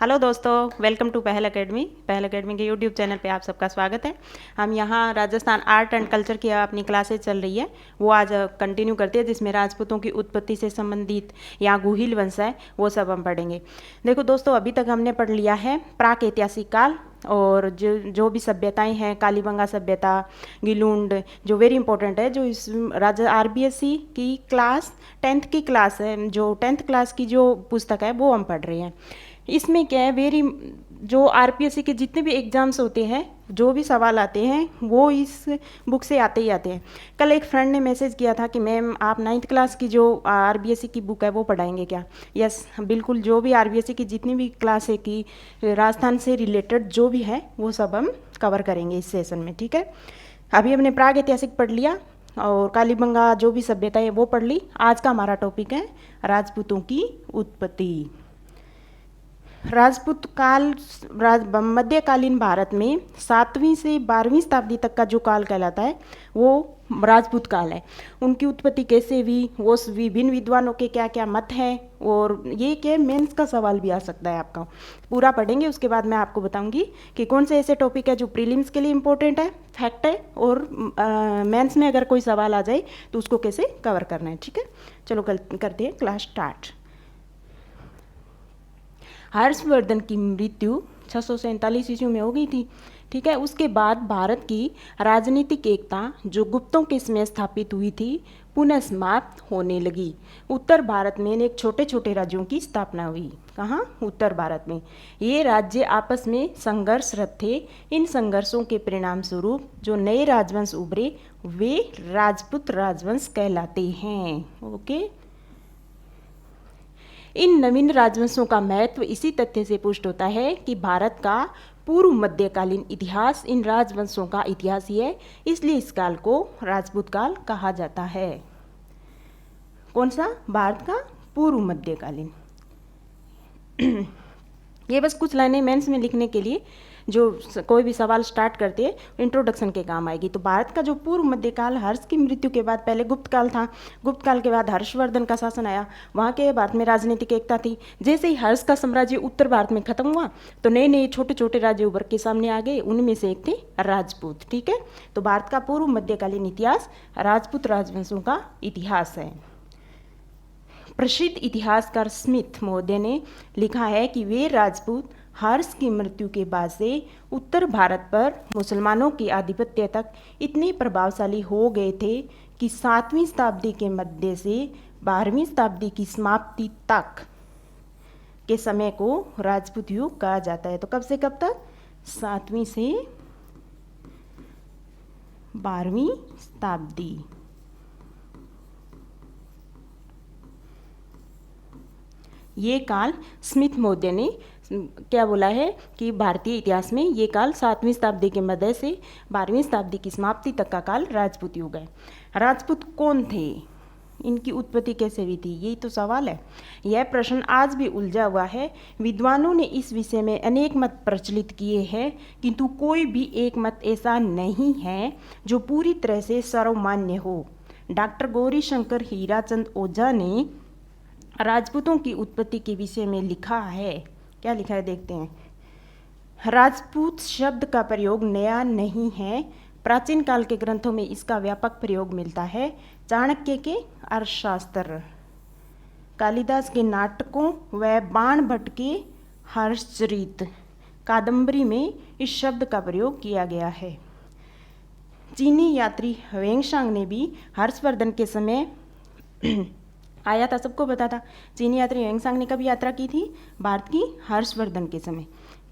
Hello दोस्तों, welcome to पहल academy. पहल एकेडमी के यूट्यूब चैनल पे आप सबका स्वागत है। हम यहाँ राजस्थान आर्ट एंड कल्चर की अपनी क्लासेज चल रही है, वो आज कंटिन्यू करते हैं, जिसमें राजपूतों की उत्पत्ति से संबंधित या गुहिल वंश है वो सब हम पढ़ेंगे। देखो दोस्तों, अभी तक हमने पढ़ लिया है प्राक ऐतिहासिक काल, और जो भी सभ्यताएं हैं, कालीबंगा सभ्यता, गिलुंड, जो वेरी इंपॉर्टेंट है, जो इस राजा आरबीएससी की क्लास 10th की क्लास है, जो 10th क्लास की जो पुस्तक है वो हम पढ़ रहे हैं। इसमें क्या है, वेरी जो आरपीएससी के जितने भी एग्ज़ाम्स होते हैं, जो भी सवाल आते हैं वो इस बुक से आते ही आते हैं। कल एक फ्रेंड ने मैसेज किया था कि मैम आप 9th क्लास की जो आरबीएससी की बुक है वो पढ़ाएंगे क्या। यस, बिल्कुल, जो भी आरबीएससी की जितनी भी क्लास है की राजस्थान से रिलेटेड जो भी है वो सब हम कवर करेंगे इस सेशन में, ठीक है। अभी हमने प्राग ऐतिहासिक पढ़ लिया और कालीबंगा जो भी सभ्यता है वो पढ़ ली। आज का हमारा टॉपिक है राजपूतों की उत्पत्ति। राजपूत काल मध्यकालीन भारत में 7वीं से 12वीं शताब्दी तक का जो काल कहलाता है वो राजपूत काल है। उनकी उत्पत्ति कैसे हुई, वो विभिन्न विद्वानों के क्या क्या मत हैं, और ये क्या मेंस का सवाल भी आ सकता है आपका। पूरा पढ़ेंगे, उसके बाद मैं आपको बताऊंगी कि कौन से ऐसे टॉपिक है जो प्रीलिम्स के लिए इंपॉर्टेंट है, फैक्ट है, और मेंस में अगर कोई सवाल आ जाए तो उसको कैसे कवर करना है, ठीक है। चलो करते हैं क्लास स्टार्ट। हर्षवर्धन की मृत्यु 647 ईस्वी में हो गई थी, ठीक है। उसके बाद भारत की राजनीतिक एकता जो गुप्तों के समय स्थापित हुई थी पुनः समाप्त होने लगी। उत्तर भारत में अनेक छोटे छोटे राज्यों की स्थापना हुई। कहाँ? उत्तर भारत में। ये राज्य आपस में संघर्षरत थे। इन संघर्षों के परिणाम स्वरूप जो नए राजवंश उभरे वे राजपूत राजवंश कहलाते हैं। ओके। इन नवीन राजवंशों का महत्व इसी तथ्य से पुष्ट होता है कि भारत का पूर्व मध्यकालीन इतिहास इन राजवंशों का इतिहास ही है, इसलिए इस काल को राजपूत काल कहा जाता है। कौन सा? भारत का पूर्व मध्यकालीन। ये बस कुछ लाइनें मेंस में लिखने के लिए, जो कोई भी सवाल स्टार्ट करते हैं इंट्रोडक्शन के काम आएगी। तो भारत का जो पूर्व मध्यकाल, हर्ष की मृत्यु के बाद पहले गुप्त काल था, गुप्त काल के बाद हर्षवर्धन का शासन आया, वहाँ के भारत में राजनीतिक एकता थी। जैसे ही हर्ष का साम्राज्य उत्तर भारत में खत्म हुआ तो नए नए छोटे छोटे राज्य उभर के सामने आ गए, उनमें से एक थे राजपूत, ठीक है। तो भारत का पूर्व मध्यकालीन इतिहास राजपूत राजवंशों का इतिहास है। प्रसिद्ध इतिहासकार स्मिथ महोदय ने लिखा है कि वे राजपूत हर्ष की मृत्यु के बाद से उत्तर भारत पर मुसलमानों के आधिपत्य तक इतने प्रभावशाली हो गए थे कि 7वीं शताब्दी के मध्य से 12वीं शताब्दी की समाप्ति तक के समय को राजपूत युग कहा जाता है। तो कब से कब तक? 7वीं से 12वीं शताब्दी। ये काल स्मिथ महोदय ने क्या बोला है कि भारतीय इतिहास में ये काल 7वीं शताब्दी के मध्य से 12वीं शताब्दी की समाप्ति तक का काल राजपूत युग है। राजपूत कौन थे, इनकी उत्पत्ति कैसे हुई थी, यही तो सवाल है। यह प्रश्न आज भी उलझा हुआ है। विद्वानों ने इस विषय में अनेक मत प्रचलित किए हैं, किंतु कोई भी एक मत ऐसा नहीं है जो पूरी तरह से सर्वमान्य हो। डॉक्टर गौरी शंकर हीराचंद ओझा ने राजपूतों की उत्पत्ति के विषय में लिखा है। क्या लिखा है देखते हैं। राजपूत शब्द का प्रयोग नया नहीं है, प्राचीन काल के ग्रंथों में इसका व्यापक प्रयोग मिलता है। चाणक्य के अर्थशास्त्र, कालिदास के नाटकों व बाण भट्ट के हर्षचरित कादंबरी में इस शब्द का प्रयोग किया गया है। चीनी यात्री ह्वेंसांग ने भी हर्षवर्धन के समय आया था, सबको पता था। चीनी यात्री ह्वेंसांग ने कभी यात्रा की थी? भारत की हर्षवर्धन के समय,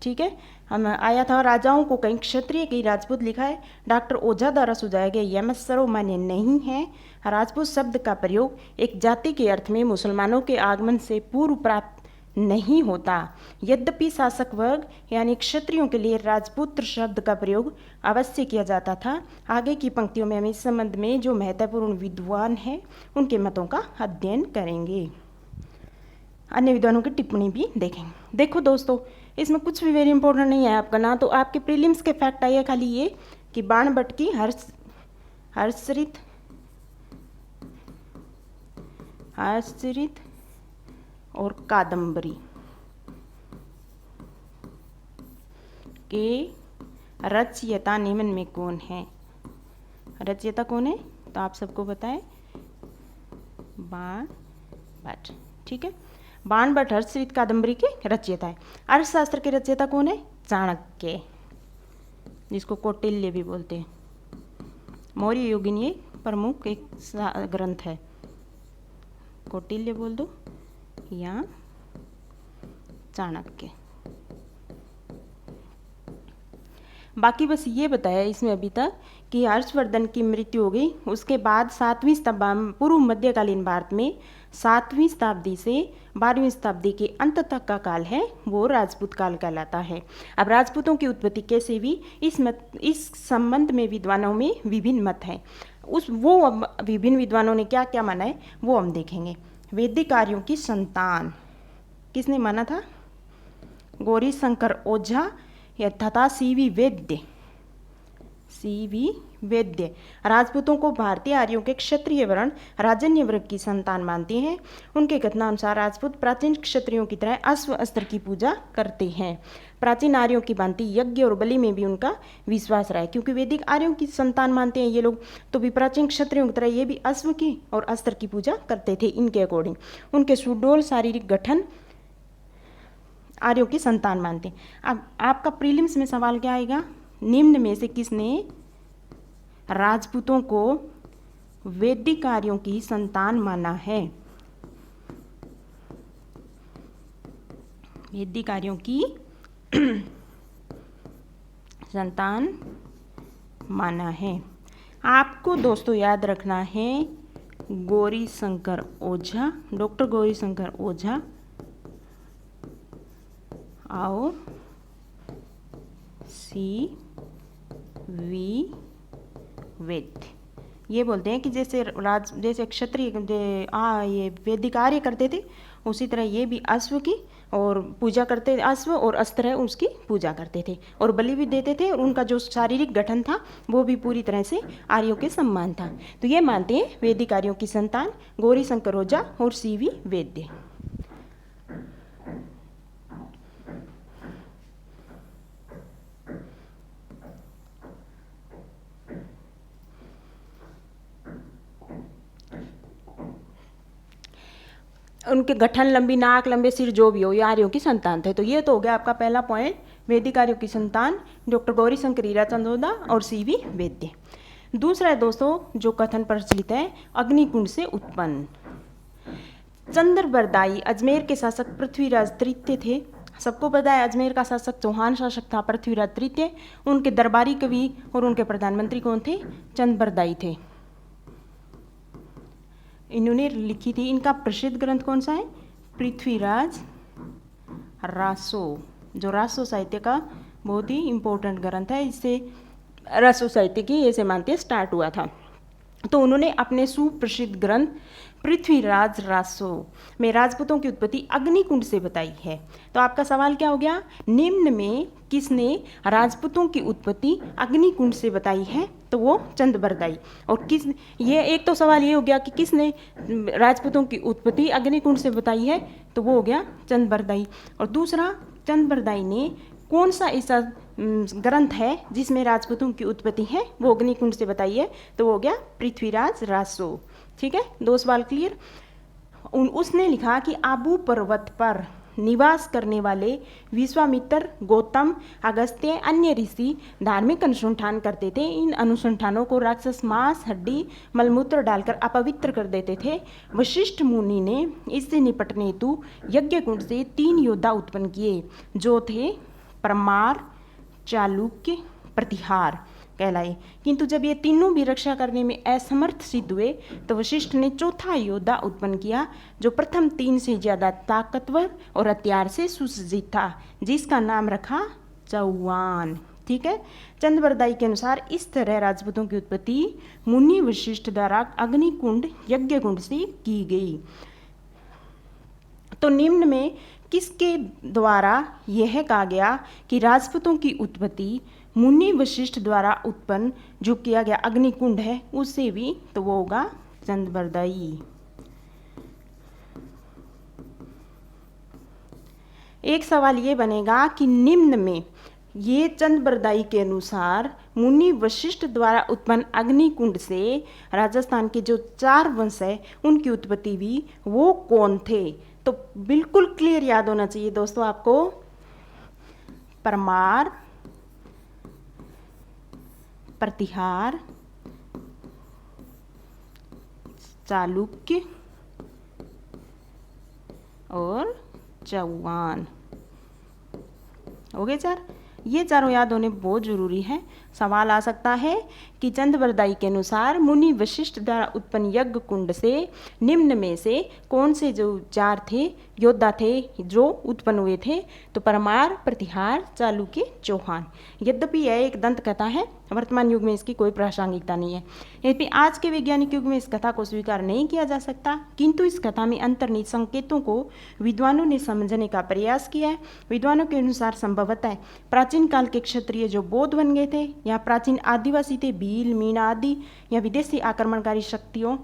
ठीक है। हम आया था। राजाओं को कहीं क्षत्रिय कहीं राजपूत लिखा है। डॉक्टर ओझा द्वारा सुझाया गया यह मत सर्वमान्य नहीं है। राजपूत शब्द का प्रयोग एक जाति के अर्थ में मुसलमानों के आगमन से पूर्व प्राप्त नहीं होता। यद्यपि शासक वर्ग यानी क्षत्रियों के लिए राजपुत्र शब्द का प्रयोग अवश्य किया जाता था। आगे की पंक्तियों में हम इस संबंध में जो महत्वपूर्ण विद्वान हैं उनके मतों का अध्ययन करेंगे, अन्य विद्वानों की टिप्पणी भी देखेंगे। देखो दोस्तों, इसमें कुछ भी वेरी इंपॉर्टेंट नहीं है आपका, ना तो आपके प्रीलिम्स के फैक्ट आइए खाली ये कि बाण भट्ट की हर्षचरित और कादंबरी, के रचयिता निम्न में कौन है? रचयिता कौन है? तो आप सबको पता है बाणभट्ट। ठीक है, बाणभट्ट हर्षचरित कादंबरी के रचयिता है। अर्थशास्त्र के रचयिता कौन है? चाणक्य, जिसको कौटिल्य भी बोलते हैं। मौर्य योगिनी एक प्रमुख एक ग्रंथ है, कौटिल्य बोल दो या चाणक्य। बाकी बस ये बताया इसमें अभी तक कि हर्षवर्धन की मृत्यु हो गई, उसके बाद 7वीं शताब्दी पूर्व मध्यकालीन भारत में 7वीं शताब्दी से 12वीं शताब्दी के अंत तक का काल है वो राजपूत काल कहलाता है। अब राजपूतों की उत्पत्ति कैसे हुई इस संबंध में विद्वानों में विभिन्न मत हैं। अब विभिन्न विद्वानों ने क्या क्या माना है वो हम देखेंगे। वैदिक आर्यों की संतान किसने माना था? गौरी शंकर ओझा तथा सीवी वैद्य राजपूतों को भारतीय आर्यों के क्षत्रिय वर्ण राजन्य वर्ग की संतान मानते हैं। उनके कथनानुसार राजपूत प्राचीन क्षत्रियों की तरह अश्व अस्त्र की पूजा करते हैं। प्राचीन आर्यों की भांति यज्ञ और बलि में भी उनका विश्वास रहा है, क्योंकि वैदिक आर्यों की संतान मानते हैं ये लोग, तो भी प्राचीन क्षत्रियों की तरह ये भी अश्व की और अस्त्र की पूजा करते थे। इनके अकॉर्डिंग उनके सुडौल शारीरिक गठन आर्यों की संतान मानते हैं। अब आपका प्रीलिम्स में सवाल क्या आएगा? निम्न में से किसने राजपूतों को वैदिक आर्यों की संतान माना है? वैदिक आर्यों की संतान माना है। आपको दोस्तों याद रखना है गौरी शंकर ओझा, डॉक्टर गौरी शंकर ओझा और सीवी वैद्य। ये बोलते हैं कि जैसे क्षत्रिय ये वैदिक कार्य करते थे, उसी तरह ये भी अश्व की और पूजा करते थे, अश्व और अस्त्र है उसकी पूजा करते थे और बलि भी देते थे, और उनका जो शारीरिक गठन था वो भी पूरी तरह से आर्यों के समान था। तो ये मानते हैं वैदिक आर्यों की संतान गौरी शंकर ओझा और सीवी वैद्य। उनके गठन, लंबी नाक, लंबे सिर जो भी हो, ये आर्यों की संतान थे। तो ये तो हो गया आपका पहला पॉइंट, वैदिक आर्यों की संतान डॉक्टर गौरी शंकर हीराचंद ओझा और सीवी वैद्य। दूसरा है दोस्तों जो कथन प्रचलित है, अग्निकुंड से उत्पन्न। चंद्रबरदाई अजमेर के शासक पृथ्वीराज तृतीय थे। सबको पता है अजमेर का शासक चौहान शासक था पृथ्वीराज तृतीय। उनके दरबारी कवि और उनके प्रधानमंत्री कौन थे? चंद्रबरदाई थे। इन्होंने लिखी थी, इनका प्रसिद्ध ग्रंथ कौन सा है? पृथ्वीराज रासो, जो रासो साहित्य का बहुत ही इम्पोर्टेंट ग्रंथ है। इससे रासो साहित्य की ऐसे मानते स्टार्ट हुआ था। तो उन्होंने अपने सुप्रसिद्ध ग्रंथ पृथ्वीराज रासो में राजपूतों की उत्पत्ति अग्निकुंड से बताई है। तो आपका सवाल क्या हो गया? निम्न में किसने राजपूतों की उत्पत्ति अग्निकुंड से बताई है? तो वो चंद्रबरदाई। और किस, ये एक तो सवाल ये हो गया कि किसने राजपूतों की उत्पत्ति अग्निकुंड से बताई है? तो वो हो गया चंद्रबरदाई। और दूसरा, चंद्रबरदाई ने कौन सा ऐसा ग्रंथ है जिसमें राजपूतों की उत्पत्ति है वो अग्निकुंड से बताई है? तो वो हो गया पृथ्वीराज रासो। ठीक है, 2 सवाल क्लियर। उसने लिखा कि आबू पर्वत पर निवास करने वाले विश्वामित्र, गौतम, अगस्त्य, अन्य ऋषि धार्मिक अनुसंधान करते थे। इन अनुसंधानों को राक्षस मांस, हड्डी, मलमूत्र डालकर अपवित्र कर देते थे। वशिष्ठ मुनि ने इससे निपटने हेतु यज्ञ कुंड से 3 योद्धा उत्पन्न किए, जो थे परमार, चालुक्य, प्रतिहार कहलाए। किंतु जब ये तीनों भी रक्षा करने में असमर्थ सिद्ध हुए तो वशिष्ठ ने चौथा योद्धा उत्पन्न किया, जो प्रथम 3 से ज़्यादा ताकतवर और हथियार से सुसज्जित था, जिसका नाम रखा चौहान। ठीक है, चंद्रबरदाई के अनुसार इस तरह राजपूतों की उत्पत्ति मुनि वशिष्ठ द्वारा अग्निकुंड यज्ञ कुंड से की गई। तो निम्न में किसके द्वारा यह कहा गया कि राजपूतों की उत्पत्ति मुनि वशिष्ठ द्वारा उत्पन्न जो किया गया अग्निकुंड है उससे भी? तो वो होगा चंद्रबरदाई। एक सवाल ये बनेगा कि निम्न में ये चंद बरदाई के अनुसार मुनि वशिष्ठ द्वारा उत्पन्न अग्निकुंड से राजस्थान के जो 4 वंश है उनकी उत्पत्ति भी वो कौन थे। तो बिल्कुल क्लियर याद होना चाहिए दोस्तों आपको, परमार, प्रतिहार, चालुक्य और चौहान। हो गए 4। ये चारों याद होने बहुत जरूरी है। सवाल आ सकता है कि चंद बरदाई के अनुसार मुनि वशिष्ठ द्वारा उत्पन्न यज्ञ कुंड से निम्न में से कौन से जो 4 थे योद्धा थे जो उत्पन्न हुए थे। तो परमार, प्रतिहार, चालुक्य, चौहान। यद्यपि यह एक दंत कथा है, वर्तमान युग में इसकी कोई प्रासंगिकता नहीं है। यद्यपि आज के वैज्ञानिक युग में इस कथा को स्वीकार नहीं किया जा सकता, किंतु इस कथा में अंतर्निहित संकेतों को विद्वानों ने समझने का प्रयास किया है। विद्वानों के अनुसार संभवतः प्राचीन काल के क्षत्रिय जो बौद्ध बन गए थे या प्राचीन आदिवासी थे भील, मीणा आदि या विदेशी आक्रमणकारी शक्तियों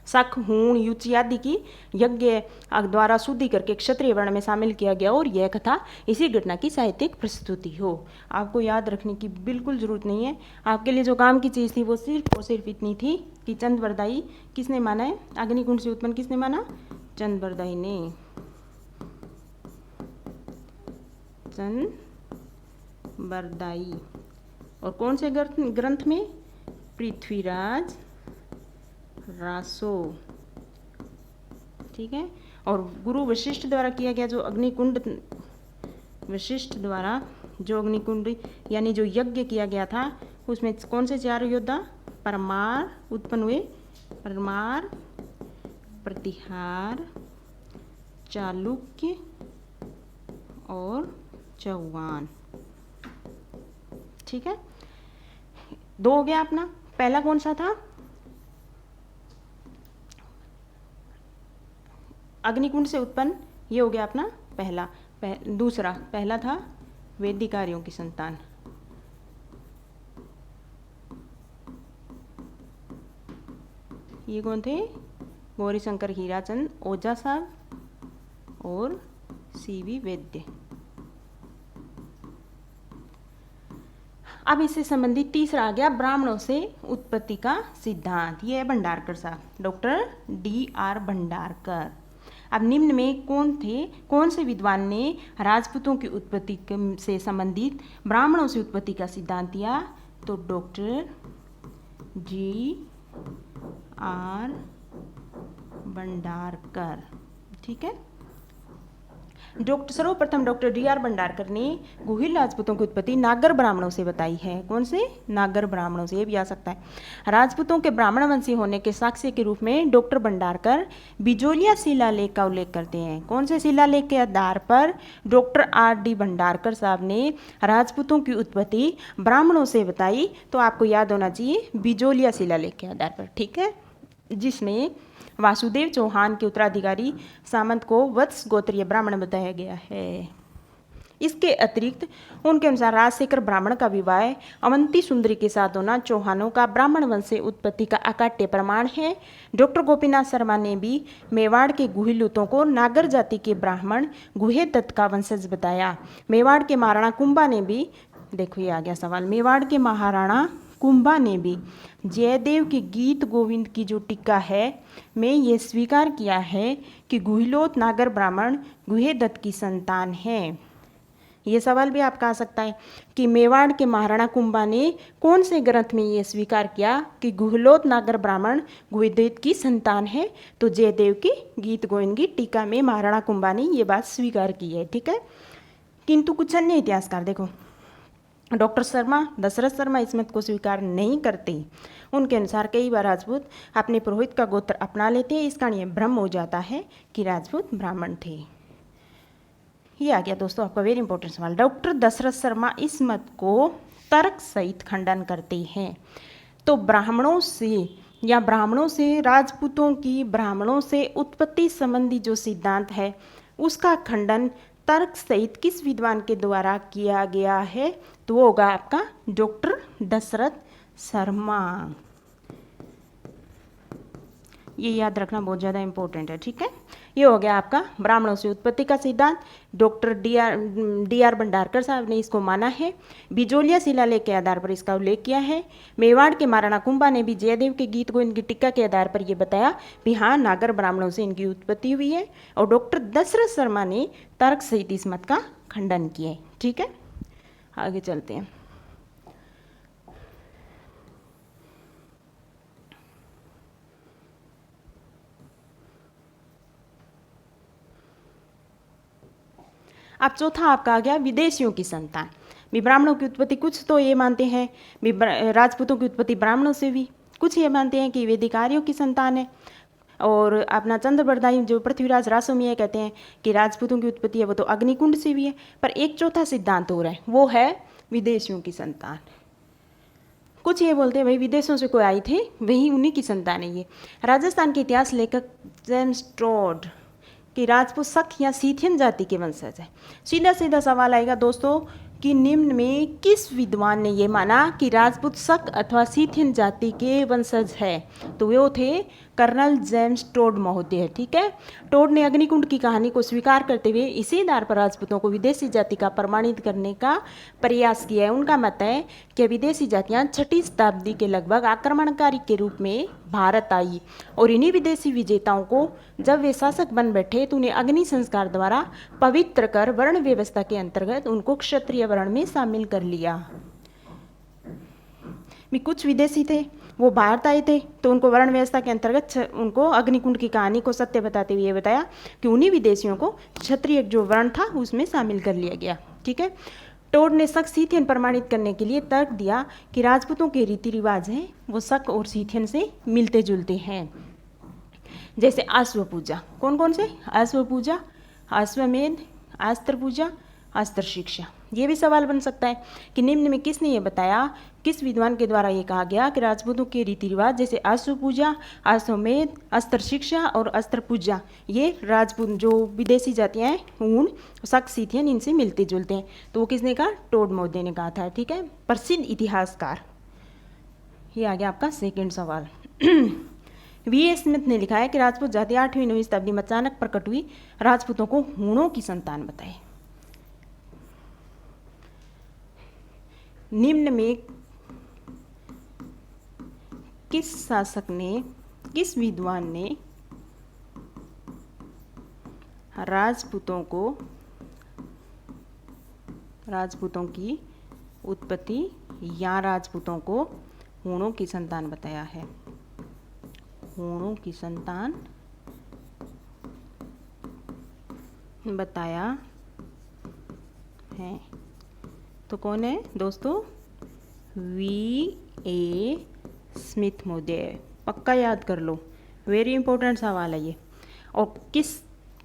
शक, हूण, युचि आदि की यज्ञ द्वारा शुद्धि करके क्षत्रिय वर्ण में शामिल किया गया और यह कथा इसी घटना की साहित्यिक प्रस्तुति हो। आपको याद रखने की बिल्कुल जरूरत नहीं है। आपके लिए जो काम की चीज़ थी वो सिर्फ और सिर्फ इतनी थी कि चंद बरदाई किसने माना है, अग्निकुंड से उत्पन्न किसने माना, चंद बरदाई ने। चंद बरदाई। और कौन से ग्रंथ में, पृथ्वीराज रासो। ठीक है। और गुरु वशिष्ठ द्वारा किया गया जो अग्निकुंड, वशिष्ठ द्वारा जो अग्निकुंड यानी जो यज्ञ किया गया था उसमें कौन से 4 योद्धा परमार उत्पन्न हुए, परमार, प्रतिहार, चालुक्य और चौहान। ठीक है। 2 हो गया अपना। पहला कौन सा था, अग्निकुंड से उत्पन्न, ये हो गया अपना पहला। दूसरा, पहला था वैदिक आर्यों की संतान। ये कौन थे, गौरीशंकर हीराचंद ओझा साहब और सीवी वैद्य। अब इससे संबंधित तीसरा आ गया ब्राह्मणों से उत्पत्ति का सिद्धांत। ये है भंडारकर साहब, डॉक्टर DR भंडारकर। अब निम्न में कौन से विद्वान ने राजपूतों की उत्पत्ति से संबंधित ब्राह्मणों से उत्पत्ति का सिद्धांत दिया। तो डॉक्टर DR भंडारकर। ठीक है। सर्वप्रथम डॉक्टर DR भंडारकर ने गुहिल राजपूतों की उत्पत्ति नागर ब्राह्मणों से बताई है। कौन से, नागर ब्राह्मणों से, ये भी आ सकता है। राजपूतों के ब्राह्मण वंशी होने के साक्ष्य के रूप में डॉक्टर भंडारकर बिजोलिया शिलालेख का उल्लेख करते हैं। कौन से शिलालेख के आधार पर डॉक्टर RD भंडारकर साहब ने राजपूतों की उत्पत्ति ब्राह्मणों से बताई। तो आपको याद होना चाहिए बिजोलिया शिलालेख के आधार पर। ठीक है। जिसमें वासुदेव चौहान के उत्तराधिकारी सामंत को वत्स गोत्रीय ब्राह्मण बताया गया है। इसके अतिरिक्त उनके अनुसार राजशेखर ब्राह्मण का विवाह अवंती सुंदरी के साथ होना चौहानों का ब्राह्मण वंश से उत्पत्ति का अकाट्य प्रमाण है। डॉक्टर गोपीनाथ शर्मा ने भी मेवाड़ के गुहिलुतों को नागर जाति के ब्राह्मण गुहे दत्त का वंशज बताया। मेवाड़ के महाराणा कुंभा ने भी, देखो ये आ गया सवाल, मेवाड़ के महाराणा कुंभा ने भी जयदेव के गीत गोविंद की जो टीका है में ये स्वीकार किया है कि गुहिलोत नागर ब्राह्मण गुहे दत्त की संतान है। ये सवाल भी आपका आ सकता है कि मेवाड़ के महाराणा कुंभा ने कौन से ग्रंथ में ये स्वीकार किया कि गुहिलोत नागर ब्राह्मण गुहे दत्त की संतान है। तो जयदेव की गीत गोविंद की टीका में महाराणा कुंभा ने ये बात स्वीकार की है। ठीक है। किंतु कुछ अन्य इतिहासकार, देखो डॉक्टर शर्मा, दशरथ शर्मा इस मत को स्वीकार नहीं करते। उनके अनुसार कई बार राजपूत अपने पुरोहित का गोत्र अपना लेते हैं, इस कारण यह भ्रम हो जाता है कि राजपूत ब्राह्मण थे। ये आ गया दोस्तों आपका वेरी इंपॉर्टेंट सवाल। डॉक्टर दशरथ शर्मा इस मत को तर्क सहित खंडन करते हैं। तो ब्राह्मणों से राजपूतों की ब्राह्मणों से उत्पत्ति संबंधी जो सिद्धांत है उसका खंडन तर्क सहित किस विद्वान के द्वारा किया गया है। तो वो होगा आपका डॉक्टर दशरथ शर्मा। ये याद रखना बहुत ज़्यादा इंपॉर्टेंट है। ठीक है। ये हो गया आपका ब्राह्मणों से उत्पत्ति का सिद्धांत। डॉक्टर डी आर भंडारकर साहब ने इसको माना है। बिजोलिया शिलालेख के आधार पर इसका उल्लेख किया है। मेवाड़ के महाराणा कुंभा ने भी जयदेव के गीत को इनकी टीका के आधार पर यह बताया कि हाँ, नागर ब्राह्मणों से इनकी उत्पत्ति हुई है। और डॉक्टर दशरथ शर्मा ने तर्क सहित इस मत का खंडन किया है। ठीक है, आगे चलते हैं। अब चौथा आपका आ गया विदेशियों की संतान। भी ब्राह्मणों की उत्पत्ति कुछ तो ये मानते हैं भी राजपूतों की उत्पत्ति ब्राह्मणों से हुई, कुछ ये मानते हैं कि वैदिक आर्यों की संतान है। और अपना चंद्रबरदाई जो पृथ्वीराज रासोमिया कहते हैं कि राजपूतों की उत्पत्ति है वो तो अग्निकुंड से हुई है। पर एक चौथा सिद्धांत हो रहा है, वो है विदेशियों की संतान। कुछ ये बोलते हैं भाई विदेशों से कोई आई थे, वही उन्हीं की संतान है ये। राजस्थान के इतिहास लेखक जेम्स टोड कि राजपूत शक या सीथियन जाति के वंशज है। सीधा सीधा सवाल आएगा दोस्तों कि निम्न में किस विद्वान ने यह माना कि राजपूत शक अथवा सीथियन जाति के वंशज है? तो वो थे कर्नल जेम्स टोड महोदय। ठीक है, टोड ने अग्निकुंड की कहानी को स्वीकार करते हुए इसी आधार पर राजपूतों को विदेशी जाति का प्रमाणित करने का प्रयास किया है। उनका मत है कि विदेशी जातियां 6वीं शताब्दी के लगभग आक्रमणकारी के रूप में भारत आई और इन्हीं विदेशी विजेताओं को जब वे शासक बन बैठे तो उन्हें अग्नि संस्कार द्वारा पवित्र कर वर्ण व्यवस्था के अंतर्गत उनको क्षत्रिय वर्ण में शामिल कर लिया। भी कुछ विदेशी थे, वो भारत आए थे तो उनको वर्ण व्यवस्था के अंतर्गत उनको अग्निकुंड की कहानी को सत्य बताते हुए बताया कि उन्हीं विदेशियों को क्षत्रिय जो वर्ण था उसमें शामिल कर लिया गया। ठीक है, टोड ने शक सीथियन प्रमाणित करने के लिए तर्क दिया कि राजपूतों के रीति रिवाज हैं वो शक और सीथियन से मिलते जुलते हैं। जैसे अश्व पूजा, कौन कौन से? अश्व पूजा, अश्वमेध, अस्त्र पूजा, अस्त्र शिक्षा। ये भी सवाल बन सकता है कि निम्न में किसने ये बताया, किस विद्वान के द्वारा ये कहा गया कि राजपूतों के रीति रिवाज जैसे अश्व पूजा, अश्वमेध, अस्त्र शिक्षा और अस्त्र पूजा ये राजपूत जो विदेशी जातियाँ हैं उन शक सीथियन इनसे मिलते जुलते हैं। तो वो किसने कहा? टोड महोदय ने कहा था। ठीक है, प्रसिद्ध इतिहासकार। ये आ गया आपका सेकेंड सवाल। वी स्मिथ ने लिखा है कि राजपूत जाति 8वीं-9वीं शताब्दी में अचानक प्रकट हुई। राजपूतों को हूणों की संतान बताए। निम्न में किस शासक ने, किस विद्वान ने राजपूतों की उत्पत्ति या राजपूतों को हूणों की संतान बताया है? हूणों की संतान बताया है तो कौन है दोस्तों? वी ए स्मिथ महोदय। पक्का याद कर लो, वेरी इंपॉर्टेंट सवाल है ये। और किस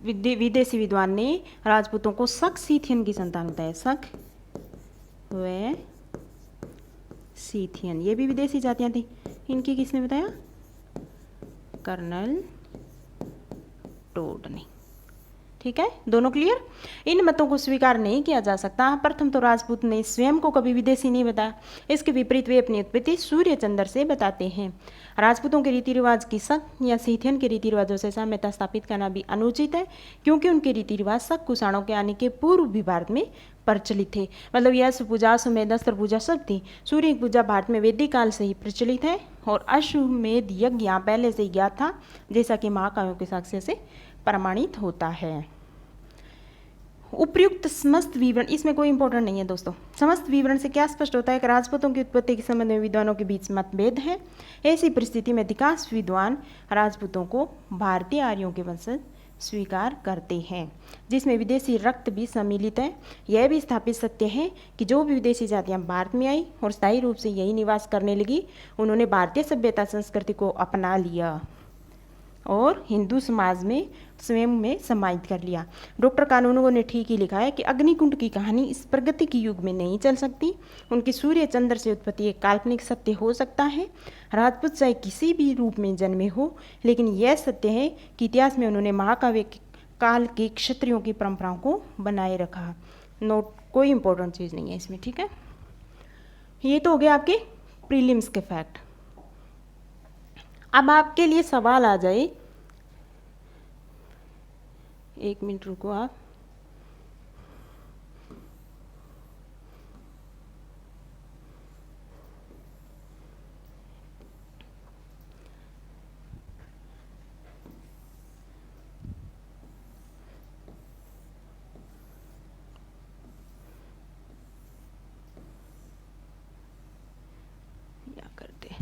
विदेशी विद्वान ने राजपूतों को शक सीथियन की संतान बताया? शक व सीथियन, ये भी विदेशी जातियां थी। इनकी किसने बताया? कर्नल टोड ने। ठीक है, दोनों क्लियर? इन मतों को स्वीकार नहीं किया जा सकता। प्रथम तो राजपूत ने स्वयं को कभी विदेशी नहीं बताया। इसके विपरीत वे अपनी उत्पत्ति सूर्य चंद्र से बताते हैं। राजपूतों के रीति रिवाज की शक या सीथियन के रीति रिवाजों से साम्यता स्थापित करना भी अनुचित है, क्योंकि उनके रीति रिवाज शक कुषाणों के आने के पूर्व भी भारत में प्रचलित थे। मतलब यश पूजा, अश्वमेध, अस्त्र पूजा सब थी। सूर्य की पूजा भारत में वैदिक काल से ही प्रचलित है और अश्वमेध यज्ञ यहाँ पहले से ही ज्ञात था, जैसा कि महाकाव्यों के साक्ष्य से प्रमाणित होता है। उपयुक्त समस्त विवरण, इसमें कोई इंपॉर्टेंट नहीं है दोस्तों। समस्त विवरण से क्या स्पष्ट होता है कि राजपूतों की उत्पत्ति के संबंध में विद्वानों के बीच मतभेद है। ऐसी परिस्थिति में अधिकांश विद्वान राजपूतों को भारतीय आर्यों के वंशज स्वीकार करते हैं, जिसमें विदेशी रक्त भी सम्मिलित है। यह भी स्थापित सत्य है कि जो भी विदेशी जातियां भारत में आई और स्थायी रूप से यही निवास करने लगी, उन्होंने भारतीय सभ्यता संस्कृति को अपना लिया और हिंदू समाज में स्वयं में समाहित कर लिया। डॉक्टर कानूनगो ने ठीक ही लिखा है कि अग्निकुंड की कहानी इस प्रगति युग में नहीं चल सकती। उनकी सूर्य चंद्र से उत्पत्ति एक काल्पनिक सत्य हो सकता है। राजपूत चाहे किसी भी रूप में जन्मे हो, लेकिन यह सत्य है कि इतिहास में उन्होंने महाकाव्य काल के क्षत्रियों की परंपराओं को बनाए रखा। नोट, कोई इंपॉर्टेंट चीज़ नहीं है इसमें। ठीक है, ये तो हो गया आपके प्रीलिम्स के फैक्ट। अब आपके लिए सवाल आ जाए एक मिनट रुको आप। क्या करते,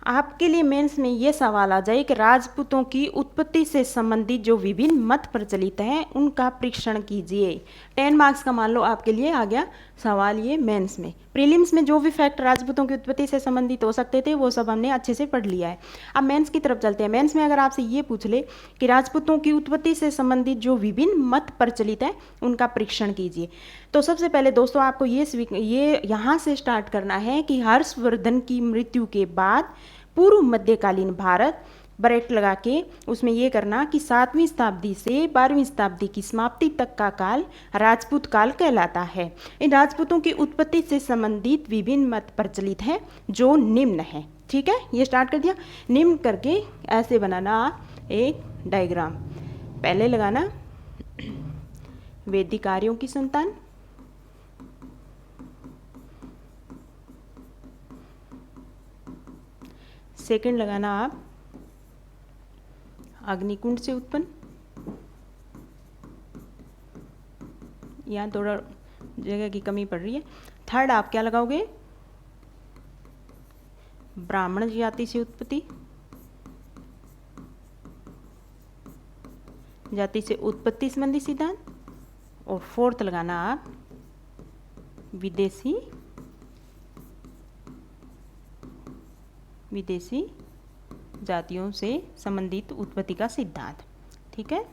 आपके लिए मेंस में ये सवाल आ जाए कि राजपूतों की उत्पत्ति से संबंधित जो विभिन्न मत प्रचलित हैं उनका परीक्षण कीजिए। 10 मार्क्स का मान लो आपके लिए आ गया सवाल ये मेंस में। प्रीलिम्स में जो भी फैक्ट राजपूतों की उत्पत्ति से संबंधित हो सकते थे वो सब हमने अच्छे से पढ़ लिया है। अब मेंस की तरफ चलते हैं। मेंस में अगर आपसे ये पूछ ले कि राजपूतों की उत्पत्ति से संबंधित जो विभिन्न मत प्रचलित हैं उनका परीक्षण कीजिए, तो सबसे पहले दोस्तों आपको ये यहाँ से स्टार्ट करना है कि हर्षवर्धन की मृत्यु के बाद पूर्व मध्यकालीन भारत, ब्रैकेट लगा के उसमें यह करना कि 7वीं शताब्दी से 12वीं शताब्दी की समाप्ति तक का काल राजपूत काल कहलाता है। इन राजपूतों की उत्पत्ति से संबंधित विभिन्न मत प्रचलित हैं जो निम्न है। ठीक है, ये स्टार्ट कर दिया। निम्न करके ऐसे बनाना आप एक डायग्राम। पहले लगाना वैदिक आर्यों की संतान, सेकंड लगाना आप अग्निकुंड से उत्पन्न, यहाँ थोड़ा जगह की कमी पड़ रही है। थर्ड आप क्या लगाओगे, ब्राह्मण जाति से उत्पत्ति, जाति से उत्पत्ति संबंधी सिद्धांत। और फोर्थ लगाना आप विदेशी जातियों से संबंधित उत्पत्ति का सिद्धांत। ठीक है,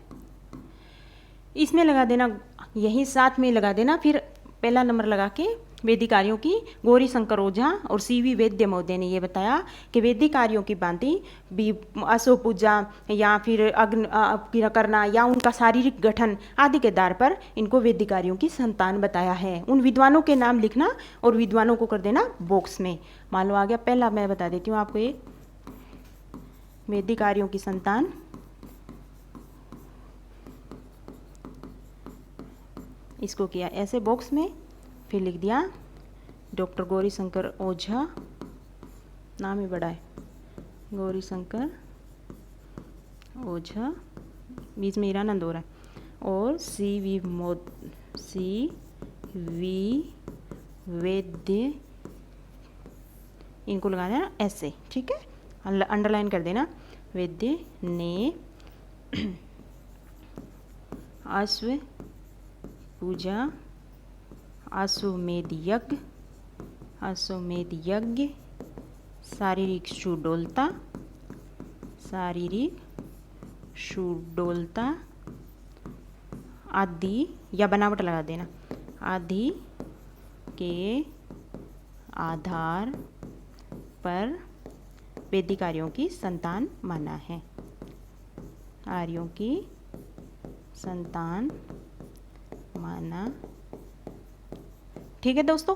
इसमें लगा देना, यही साथ में लगा देना। फिर पहला नंबर लगा के वैदिक आर्यों की गौरी शंकर ओझा और सीवी वैद्य महोदय ने यह बताया कि वैदिक आर्यों की भांति भी अश्व पूजा या फिर अग्नि करना या उनका शारीरिक गठन आदि के आधार पर इनको वैदिक आर्यों की संतान बताया है। उन विद्वानों के नाम लिखना और विद्वानों को कर देना बॉक्स में। मान लो आ गया पहला, मैं बता देती हूँ आपको, एक वैदिक आर्यों की संतान इसको किया ऐसे बॉक्स में, फिर लिख दिया डॉक्टर गौरी शंकर ओझा, नाम ही बड़ा है, गौरी शंकर ओझा, बीच में हीरानंद हो रहा है, और सी वी वैद्य, इनको लगाना है ऐसे। ठीक है, अंडरलाइन कर देना। वैद्य ने अश्व पूजा, अश्वमेध यज्ञ, शारीरिक सुडौलता आदि, या बनावट लगा देना, आदि के आधार पर वैदिक आर्यों की संतान माना है। आर्यों की संतान माना। ठीक है दोस्तों,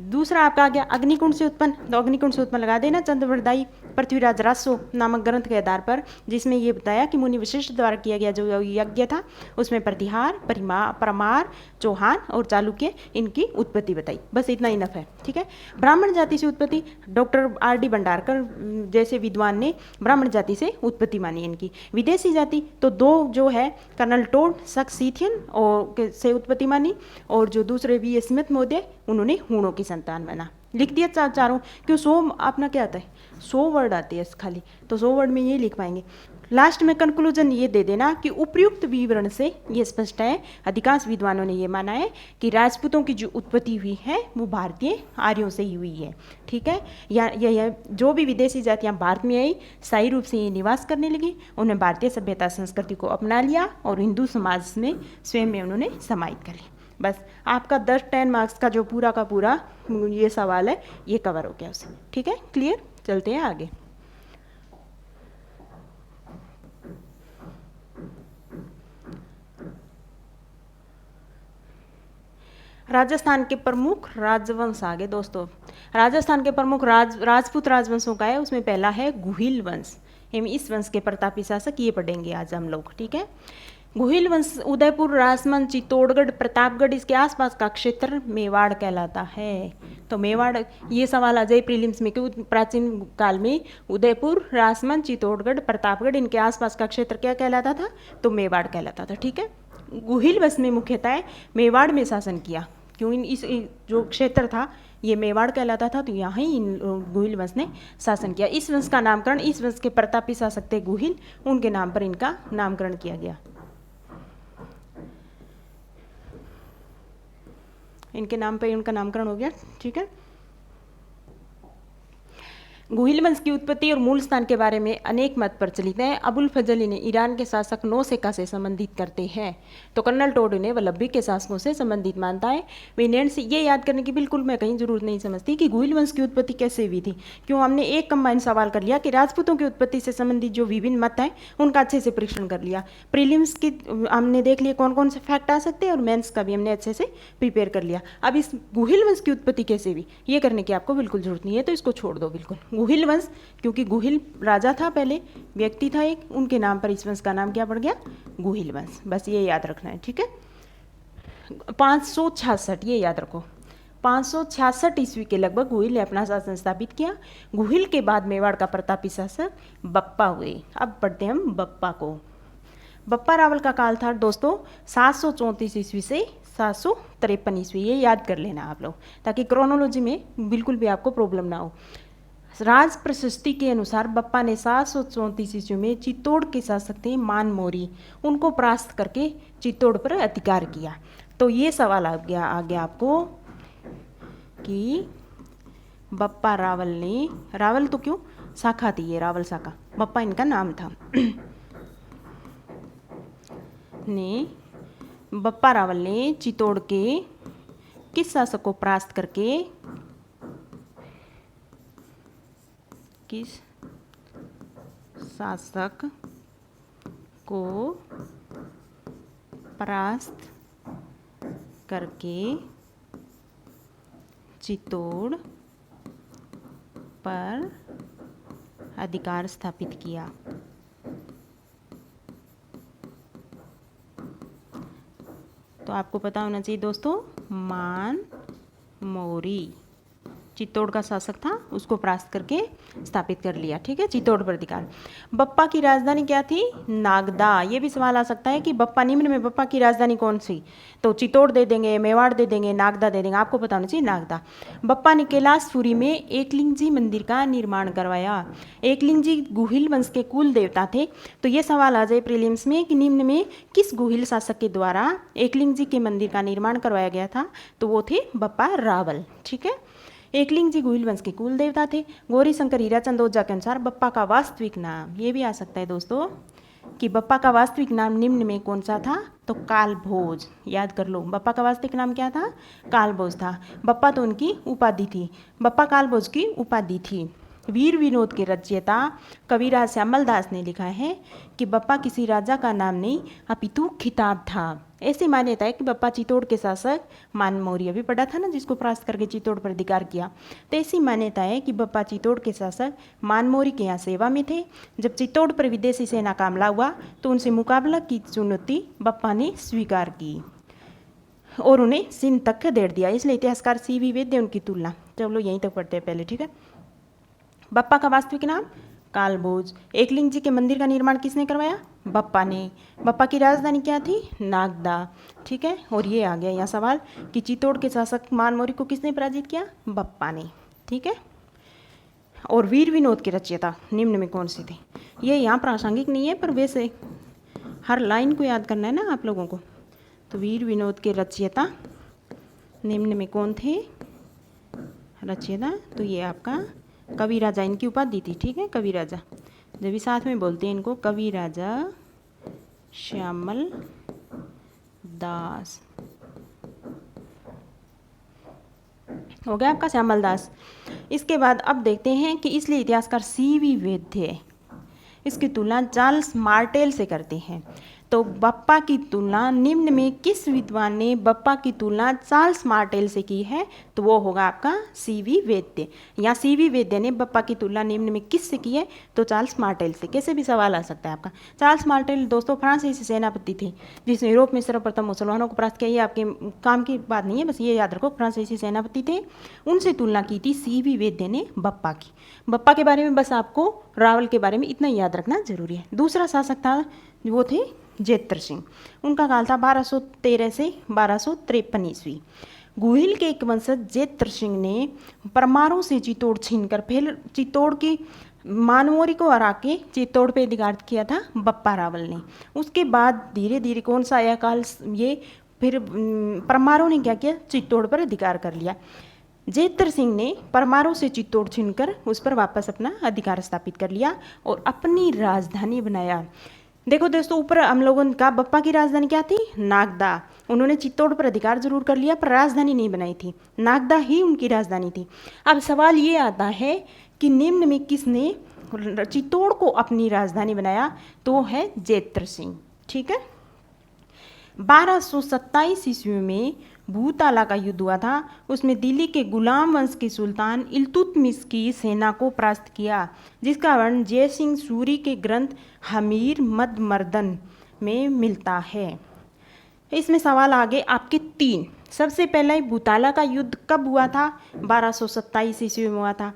दूसरा आपका आ गया अग्निकुंड से उत्पन्न। तो अग्निकुंड से उत्पन्न लगा देना चंद्रवरदायी पृथ्वीराज रासो नामक ग्रंथ के आधार पर, जिसमें ये बताया कि मुनि वशिष्ठ द्वारा किया गया जो यज्ञ था उसमें प्रतिहार, परमार, चौहान और चालुक्य इनकी उत्पत्ति बताई। बस इतना इनफ है। ठीक है, ब्राह्मण जाति से उत्पत्ति, डॉक्टर R.D. भंडारकर जैसे विद्वान ने ब्राह्मण जाति से उत्पत्ति मानी इनकी। विदेशी जाति तो दो जो है कर्नल टोड सक्सीथियन और से उत्पत्ति मानी, और जो दूसरे V. S. स्मिथ महोदय उन्होंने हूणों की संतान बना। लिख दिया चारों, क्यों 100 अपना क्या आता है 100 वर्ड आते हैं खाली, तो 100 वर्ड में ये लिख पाएंगे। लास्ट में कंक्लूजन ये दे देना कि उपर्युक्त विवरण से ये स्पष्ट है, अधिकांश विद्वानों ने ये माना है कि राजपूतों की जो उत्पत्ति हुई है वो भारतीय आर्यों से ही हुई है। ठीक है, या जो भी विदेशी जातियाँ भारत में आई स्थायी रूप से ये निवास करने लगी, उन्हें भारतीय सभ्यता संस्कृति को अपना लिया और हिंदू समाज में स्वयं में उन्होंने समाहित कर लिया। बस आपका 10 मार्क्स का जो पूरा का पूरा ये सवाल है ये कवर हो गया उसे। ठीक है, क्लियर, चलते हैं आगे। राजस्थान के प्रमुख राजवंश आगे दोस्तों। राजस्थान के प्रमुख राजपूत राजवंशों का है, उसमें पहला है गुहिल वंश। एवं इस वंश के प्रतापी शासक ये पढ़ेंगे आज हम लोग, ठीक है। गुहिल वंश उदयपुर, राजसमंद, चित्तौड़गढ़, प्रतापगढ़ इसके आसपास का क्षेत्र मेवाड़ कहलाता है। तो मेवाड़, ये सवाल आ जाए प्रीलिम्स में कि प्राचीन काल में उदयपुर, राजसमंद, चित्तौड़गढ़, प्रतापगढ़ इनके आसपास का क्षेत्र क्या कहलाता था, तो मेवाड़ कहलाता था, ठीक है। गुहिल वंश में मुख्यतः मेवाड़ में शासन किया, क्यों इस जो क्षेत्र था ये मेवाड़ कहलाता था, तो यहाँ ही इन गुहिल वंश ने शासन किया। इस वंश का नामकरण, इस वंश के प्रतापी शासक थे गुहिल, उनके नाम पर इनका नामकरण किया गया। इनके नाम पे उनका नामकरण हो गया, ठीक है। गुहिल वंश की उत्पत्ति और मूल स्थान के बारे में अनेक मत प्रचलित हैं। अबुल फजल इन्हें ईरान के शासक नौशेखा से संबंधित करते हैं, तो कर्नल टोड इन्हें वल्लभी के शासकों से संबंधित मानता है। विनैंड से ये याद करने की बिल्कुल मैं कहीं जरूरत नहीं समझती कि गुहिल वंश की उत्पत्ति कैसे हुई थी, क्यों हमने एक कंबाइन सवाल कर लिया कि राजपूतों की उत्पत्ति से संबंधित जो विभिन्न मत हैं उनका अच्छे से परीक्षण कर लिया। प्रीलिम्स की हमने देख लिया कौन कौन से फैक्ट आ सकते हैं, और मेंस का भी हमने अच्छे से प्रिपेयर कर लिया। अब इस गुहिल वंश की उत्पत्ति कैसे हुई ये करने की आपको बिल्कुल जरूरत नहीं है, तो इसको छोड़ दो बिल्कुल। गुहिल वंश, क्योंकि गुहिल राजा था, पहले व्यक्ति था एक, उनके नाम पर इस वंश का नाम क्या पड़ गया, गुहिल वंश, बस ये याद रखना है, ठीक है। 566 ये याद रखो, 566 ईस्वी के लगभग गुहिल ने अपना शासन स्थापित किया। गुहिल के बाद मेवाड़ का प्रतापी शासक बप्पा हुए। अब पढ़ते हैं हम बप्पा को। बप्पा रावल का काल था दोस्तों 734 ईस्वी से 753 ईस्वी, ये याद कर लेना आप लोग, ताकि क्रोनोलॉजी में बिल्कुल भी आपको प्रॉब्लम ना हो। राज प्रशस्ति के अनुसार बप्पा ने 734 ईस्वी में चित्तौड़ के शासक थे मान मोरी, उनको परास्त करके चित्तौड़ पर अधिकार किया। तो ये सवाल आ गया आपको कि बप्पा रावल ने, रावल तो क्यों, शाखा थी ये, रावल शाखा, बप्पा इनका नाम था ने बप्पा रावल ने चित्तौड़ के किस शासक को परास्त करके, किस शासक को परास्त करके चित्तौड़ पर अधिकार स्थापित किया। तो आपको पता होना चाहिए दोस्तों, मान मोरी चित्तौड़ का शासक था, उसको परास्त करके स्थापित कर लिया, ठीक है, चित्तौड़ पर अधिकार। बप्पा की राजधानी क्या थी, नागदा। ये भी सवाल आ सकता है कि बप्पा, निम्न में बप्पा की राजधानी कौन सी, तो चित्तौड़ दे देंगे, मेवाड़ दे देंगे, नागदा दे देंगे, आपको पता होना चाहिए नागदा। बप्पा ने कैलाशपुरी में एकलिंग जी मंदिर का निर्माण करवाया। एकलिंग जी गुहिल वंश के कुल देवता थे, तो ये सवाल आ जाए प्रीलिम्स में कि निम्न में किस गुहिल शासक के द्वारा एकलिंग जी के मंदिर का निर्माण करवाया गया था, तो वो थे बप्पा रावल, ठीक है। एकलिंग जी गुहिल वंश के कुल देवता थे। गौरी शंकर हीराचंद ओझा के अनुसार बप्पा का वास्तविक नाम, ये भी आ सकता है दोस्तों कि बप्पा का वास्तविक नाम निम्न में कौन सा था, तो कालभोज, याद कर लो, बप्पा का वास्तविक नाम क्या था, कालभोज था। बप्पा तो उनकी उपाधि थी, बप्पा कालभोज की उपाधि थी। वीर विनोद के रचयिता कविराज श्यामल दास ने लिखा है कि बप्पा किसी राजा का नाम नहीं अपितु खिताब था। ऐसी मान्यता है कि बप्पा चित्तौड़ के शासक मान मौर्य भी पढ़ा था ना, जिसको परास्त करके चित्तौड़ पर अधिकार किया, तो ऐसी मान्यता है कि बप्पा चित्तौड़ के शासक मान मौर्य के यहाँ सेवा में थे। जब चित्तौड़ पर विदेशी सेना का हमला हुआ तो उनसे मुकाबला की चुनौती बप्पा ने स्वीकार की और उन्हें सिंध तक खदेड़ दिया। इसलिए इतिहासकार सीवी वेद ने उनकी तुलना, चलो यहीं तक पढ़ते हैं पहले, ठीक है। बप्पा का वास्तविक नाम कालभोज। एकलिंग जी के मंदिर का निर्माण किसने करवाया, बप्पा ने। बप्पा की राजधानी क्या थी, नागदा, ठीक है। और ये आ गया यहाँ सवाल कि चित्तौड़ के शासक मान मौर्य को किसने पराजित किया, बप्पा ने, ठीक है। और वीर विनोद के रचयिता निम्न में कौन से थे, ये यहाँ प्रासंगिक नहीं है, पर वैसे हर लाइन को याद करना है ना आप लोगों को। तो वीर विनोद के रचयिता निम्न में कौन थे, रचयिता, तो ये आपका कवि राजा, इनकी उपाधि थी, ठीक है, कवि राजा, जब भी साथ में बोलते हैं इनको, कवि राजा श्यामल दास, हो गया आपका श्यामल दास। इसके बाद अब देखते हैं कि इसलिए इतिहासकार सीवी वेद थे, इसकी तुलना चार्ल्स मार्टेल से करते हैं। तो बप्पा की तुलना निम्न में किस विद्वान ने बप्पा की तुलना चार्ल्स मार्टेल से की है? तो वो होगा आपका सीवी वैद्य। या सीवी वैद्य ने बप्पा की तुलना निम्न में किस से की है? तो चार्ल्स मार्टेल से। कैसे भी सवाल आ सकता है आपका। चार्ल्स मार्टेल दोस्तों फ्रांसीसी सेनापति थे जिसने यूरोप में सर्वप्रथम मुसलमानों को परास्त किया। ये आपके काम की बात नहीं है, बस ये याद रखो, फ्रांसीसी सेनापति थे, उनसे तुलना की थी सीवी वैद्य ने बप्पा की। बप्पा के बारे में बस आपको रावल के बारे में इतना याद रखना जरूरी है। दूसरा शासक था वो थे जेत्र सिंह। उनका काल था 1213 से 1253 ईस्वी। गुहिल के एक वंशज जेत्र सिंह ने परमारों से चित्तौड़ छीनकर फिर चित्तौड़ की मानमोरी को हरा के चित्तौड़ पे अधिकार किया था बप्पा रावल ने। उसके बाद धीरे धीरे कौन सा आया काल, ये फिर परमारों ने क्या किया? चित्तौड़ पर अधिकार कर लिया। जेत्र सिंह ने परमारों से चित्तौड़ छीनकर उस पर वापस अपना अधिकार स्थापित कर लिया और अपनी राजधानी बनाया। देखो दोस्तों, ऊपर हम लोगों का बप्पा की राजधानी क्या थी? नागदा। उन्होंने चित्तौड़ पर अधिकार जरूर कर लिया पर राजधानी नहीं बनाई थी, नागदा ही उनकी राजधानी थी। अब सवाल ये आता है कि निम्न में किसने चित्तौड़ को अपनी राजधानी बनाया? तो है जेत्र सिंह। ठीक है। 1227 ईस्वी में भूताला का युद्ध हुआ था। उसमें दिल्ली के गुलाम वंश के सुल्तान इल्तुतमिश की सेना को परास्त किया, जिसका वर्णन जय सिंह सूरी के ग्रंथ हमीर मद मर्दन में मिलता है। इसमें सवाल आगे आपके 3। सबसे पहले भूताला का युद्ध कब हुआ था? 1227 ईस्वी में हुआ था।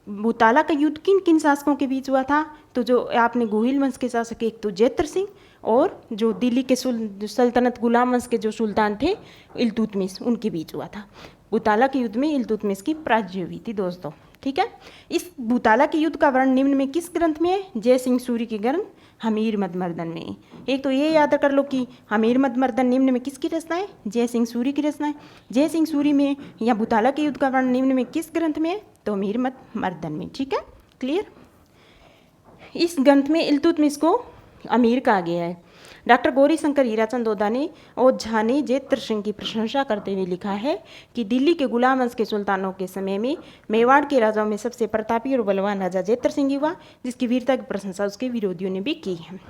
भूताला का युद्ध किन किन शासकों के बीच हुआ था? तो जो आपने गुहिल वंश के शासक, एक तो जेत्र सिंह और जो दिल्ली के सल्तनत गुलाम वंश के जो सुल्तान थे इल्तुतमिश, उनके बीच हुआ था। भूताला के युद्ध में इल्तुतमिश की पराजय हुई थी दोस्तों। ठीक है। इस भूताला के युद्ध का वर्णन निम्न में किस ग्रंथ में है? जय सिंह सूरी के ग्रंथ हमीर मद मर्दन में। एक तो ये याद कर लो कि हमीर मद मर्दन निम्न में किसकी रचना है? जय सिंह सूरी की रचना है। जय सिंह सूरी में या भूताला के युद्ध का वर्णन निम्न में किस ग्रंथ में है? तो हमीर मद मर्दन में। ठीक है, क्लियर। इस ग्रंथ में इल्तुतमिश को अमीर कहा गया है। डॉक्टर गौरी शंकर हीराचंद ओझा ने और झा ने जेत्र सिंह की प्रशंसा करते हुए लिखा है कि दिल्ली के गुलाम वंश के सुल्तानों के समय में मेवाड़ के राजाओं में सबसे प्रतापी और बलवान राजा जेत्र सिंह हुआ, जिसकी वीरता की प्रशंसा उसके विरोधियों ने भी की है।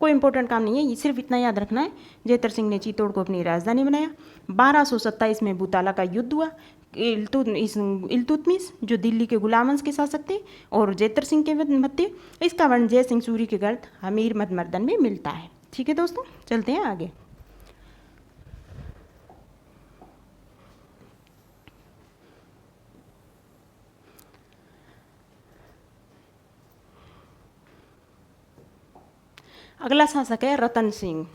कोई इंपॉर्टेंट काम नहीं है, ये सिर्फ इतना याद रखना है। जेत्र सिंह ने चित्तौड़ को अपनी राजधानी बनाया। 1227 में भूताला का युद्ध हुआ। इल्तुतमिश जो दिल्ली के गुलाम वंश के शासक थे और जेत्र सिंह के मध्य, इसका वर्णन जय सिंह सूरी के ग्रंथ हमीर मद मर्दन में मिलता है। ठीक है दोस्तों, चलते हैं आगे। अगला शासक है रतन सिंह।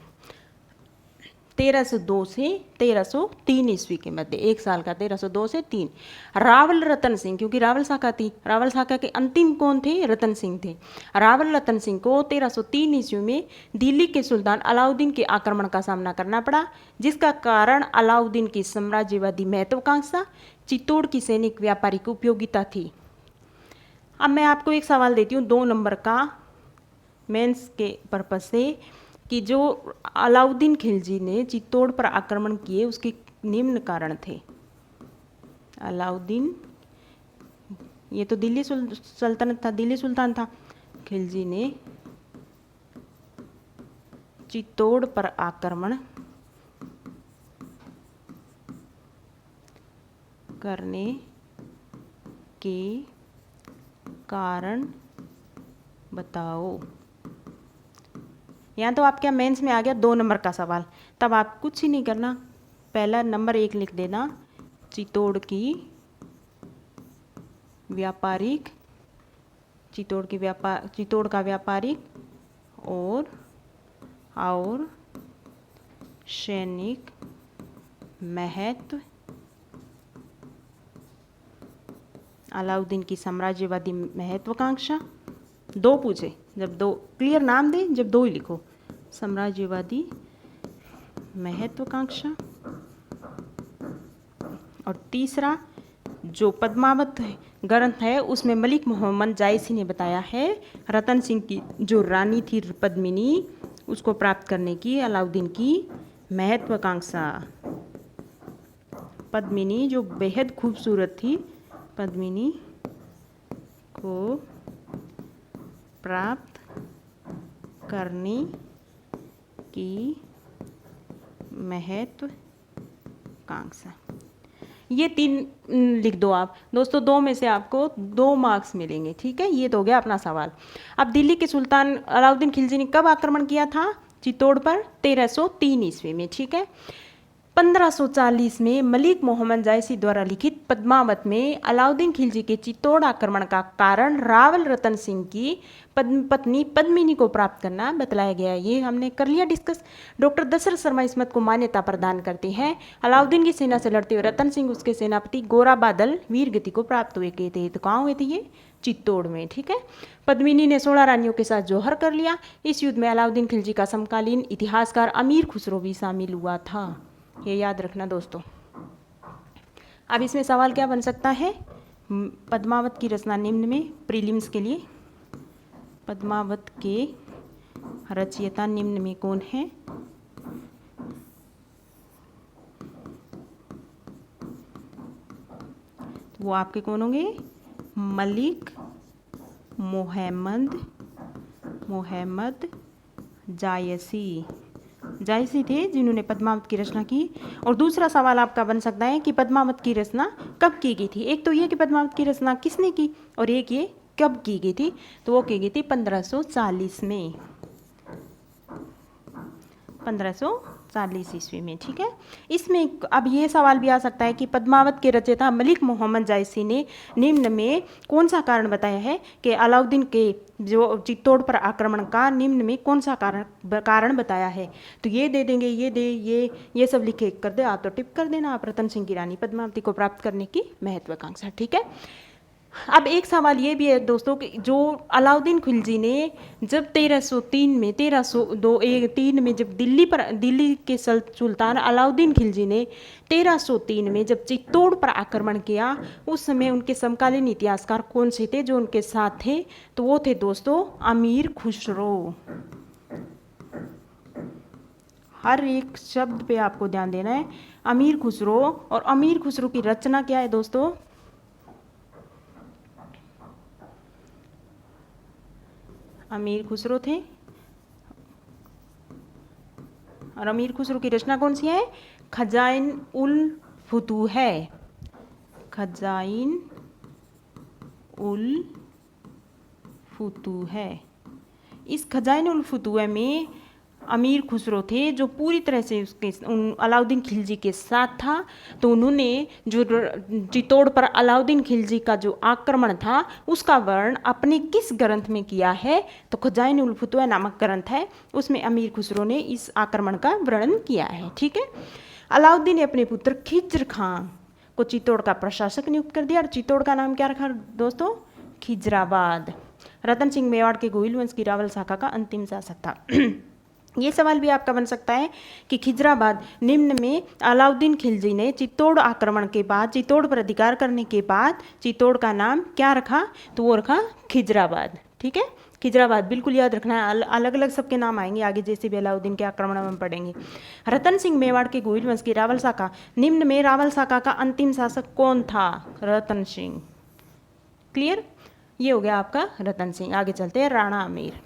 1302 से 1303 ईस्वी के मध्य, एक साल का, 1302 से 3। रावल रतन सिंह, क्योंकि रावल शाखा थी, रावल शाखा के अंतिम कौन थे? रतन सिंह थे। रावल रतन सिंह को 1303 ईस्वी में दिल्ली के सुल्तान अलाउद्दीन के आक्रमण का सामना करना पड़ा, जिसका कारण अलाउद्दीन की साम्राज्यवादी महत्वाकांक्षा, चित्तौड़ की सैनिक व्यापारिक उपयोगिता थी। अब मैं आपको एक सवाल देती हूँ 2 नंबर का मेंस के पर्पज से, कि जो अलाउद्दीन खिलजी ने चित्तौड़ पर आक्रमण किए उसके निम्न कारण थे। अलाउद्दीन, ये तो दिल्ली सल्तनत था, दिल्ली सुल्तान था। खिलजी ने चित्तौड़ पर आक्रमण करने के कारण बताओ। यहाँ तो आप क्या मेंस में आ गया 2 नंबर का सवाल, तब आप कुछ ही नहीं करना, पहला नंबर 1 लिख देना, चित्तौड़ की व्यापारिक, चित्तौड़ का व्यापारिक और सैनिक महत्व, अलाउद्दीन की साम्राज्यवादी महत्वाकांक्षा। 2 पूछे, जब 2 क्लियर नाम दे, जब 2 ही लिखो, साम्राज्यवादी महत्वाकांक्षा। और तीसरा जो पद्मावत ग्रंथ है उसमें मलिक मोहम्मद जायसी ने बताया है रतन सिंह की जो रानी थी पद्मिनी, उसको प्राप्त करने की अलाउद्दीन की महत्वाकांक्षा। पद्मिनी जो बेहद खूबसूरत थी, पद्मिनी को प्राप्त करने की महत्वाकांक्षा। ये 3 लिख दो आप दोस्तों, 2 में से आपको 2 मार्क्स मिलेंगे। ठीक है, ये तो हो गया अपना सवाल। अब दिल्ली के सुल्तान अलाउद्दीन खिलजी ने कब आक्रमण किया था चित्तौड़ पर? 1303 ईस्वी में। ठीक है, 1540 में मलिक मोहम्मद जायसी द्वारा लिखित पद्मावत में अलाउद्दीन खिलजी के चित्तौड़ आक्रमण का कारण रावल रतन सिंह की पत्नी पद्मिनी को प्राप्त करना बतलाया गया। ये हमने कर लिया डिस्कस। डॉक्टर दशरथ शर्मा इस मत को मान्यता प्रदान करते हैं। अलाउद्दीन की सेना से लड़ते हुए रतन सिंह उसके सेनापति गोरा बादल वीर गति को प्राप्त हुए गए थे। तो कहाँ हुए थे ये? चित्तौड़ में। ठीक है, पद्मिनी ने 16 रानियों के साथ जौहर कर लिया। इस युद्ध में अलाउद्दीन खिलजी का समकालीन इतिहासकार अमीर खुसरो भी शामिल हुआ था। ये याद रखना दोस्तों। अब इसमें सवाल क्या बन सकता है? पद्मावत की रचना निम्न में, प्रीलिम्स के लिए, पद्मावत के रचयिता निम्न में कौन है? वो आपके कौन होंगे? मलिक मोहम्मद जायसी थे जिन्होंने पद्मावत की रचना की। और दूसरा सवाल आपका बन सकता है कि पद्मावत की रचना कब की गई थी। एक तो ये कि पद्मावत की रचना किसने की, और एक ये कब की गई थी। तो वो की गई थी 1540 में, 1540 ईस्वी में। ठीक है, इसमें अब ये सवाल भी आ सकता है कि पद्मावत के रचयिता मलिक मोहम्मद जायसी ने निम्न में कौन सा कारण बताया है कि अलाउद्दीन के जो चित्तौड़ पर आक्रमण का निम्न में कौन सा कारण बताया है। तो ये दे देंगे, ये सब लिखे कर दे आप, तो टिप कर देना आप, रतन सिंह की रानी पद्मावती को प्राप्त करने की महत्वाकांक्षा। ठीक है, अब एक सवाल ये भी है दोस्तों कि जो अलाउद्दीन खिलजी ने जब 1303 में जब दिल्ली के सुल्तान अलाउद्दीन खिलजी ने 1303 में जब चित्तौड़ पर आक्रमण किया, उस समय उनके समकालीन इतिहासकार कौन से थे जो उनके साथ थे? तो वो थे दोस्तों अमीर खुसरो। हर एक शब्द पे आपको ध्यान देना है, अमीर खुसरो। और अमीर खुसरो की रचना क्या है दोस्तों? अमीर खुसरो थे, और अमीर खुसरो की रचना कौन सी है? खजाइन उल फुतूह है, खजाइन उल फुतूह है। इस खजाइन उल फुतूह में अमीर खुसरो थे जो पूरी तरह से अलाउद्दीन खिलजी के साथ था। तो उन्होंने जो चित्तौड़ पर अलाउद्दीन खिलजी का जो आक्रमण था उसका वर्णन अपने किस ग्रंथ में किया है? तो खजाइन उल फुतूह नामक ग्रंथ है, उसमें अमीर खुसरो ने इस आक्रमण का वर्णन किया है। ठीक है, अलाउद्दीन ने अपने पुत्र खिज्र खान को चित्तौड़ का प्रशासक नियुक्त कर दिया। और चित्तौड़ का नाम क्या रखा दोस्तों? खिजराबाद। रतन सिंह मेवाड़ के गोहिल वंश की रावल शाखा का अंतिम शासक था। ये सवाल भी आपका बन सकता है कि खिजराबाद निम्न में अलाउद्दीन खिलजी ने चित्तौड़ आक्रमण के बाद, चित्तौड़ पर अधिकार करने के बाद चित्तौड़ का नाम क्या रखा? तो वो रखा खिजराबाद। ठीक है, खिजराबाद बिल्कुल याद रखना है। अलग अलग सबके नाम आएंगे आगे, जैसे भी अलाउद्दीन के आक्रमण में पढ़ेंगे। रतन सिंह मेवाड़ के गोहिल वंश की रावल शाखा, निम्न में रावल शाखा का अंतिम शासक कौन था? रतन सिंह। क्लियर, ये हो गया आपका रतन सिंह। आगे चलते हैं, राणा अमीर।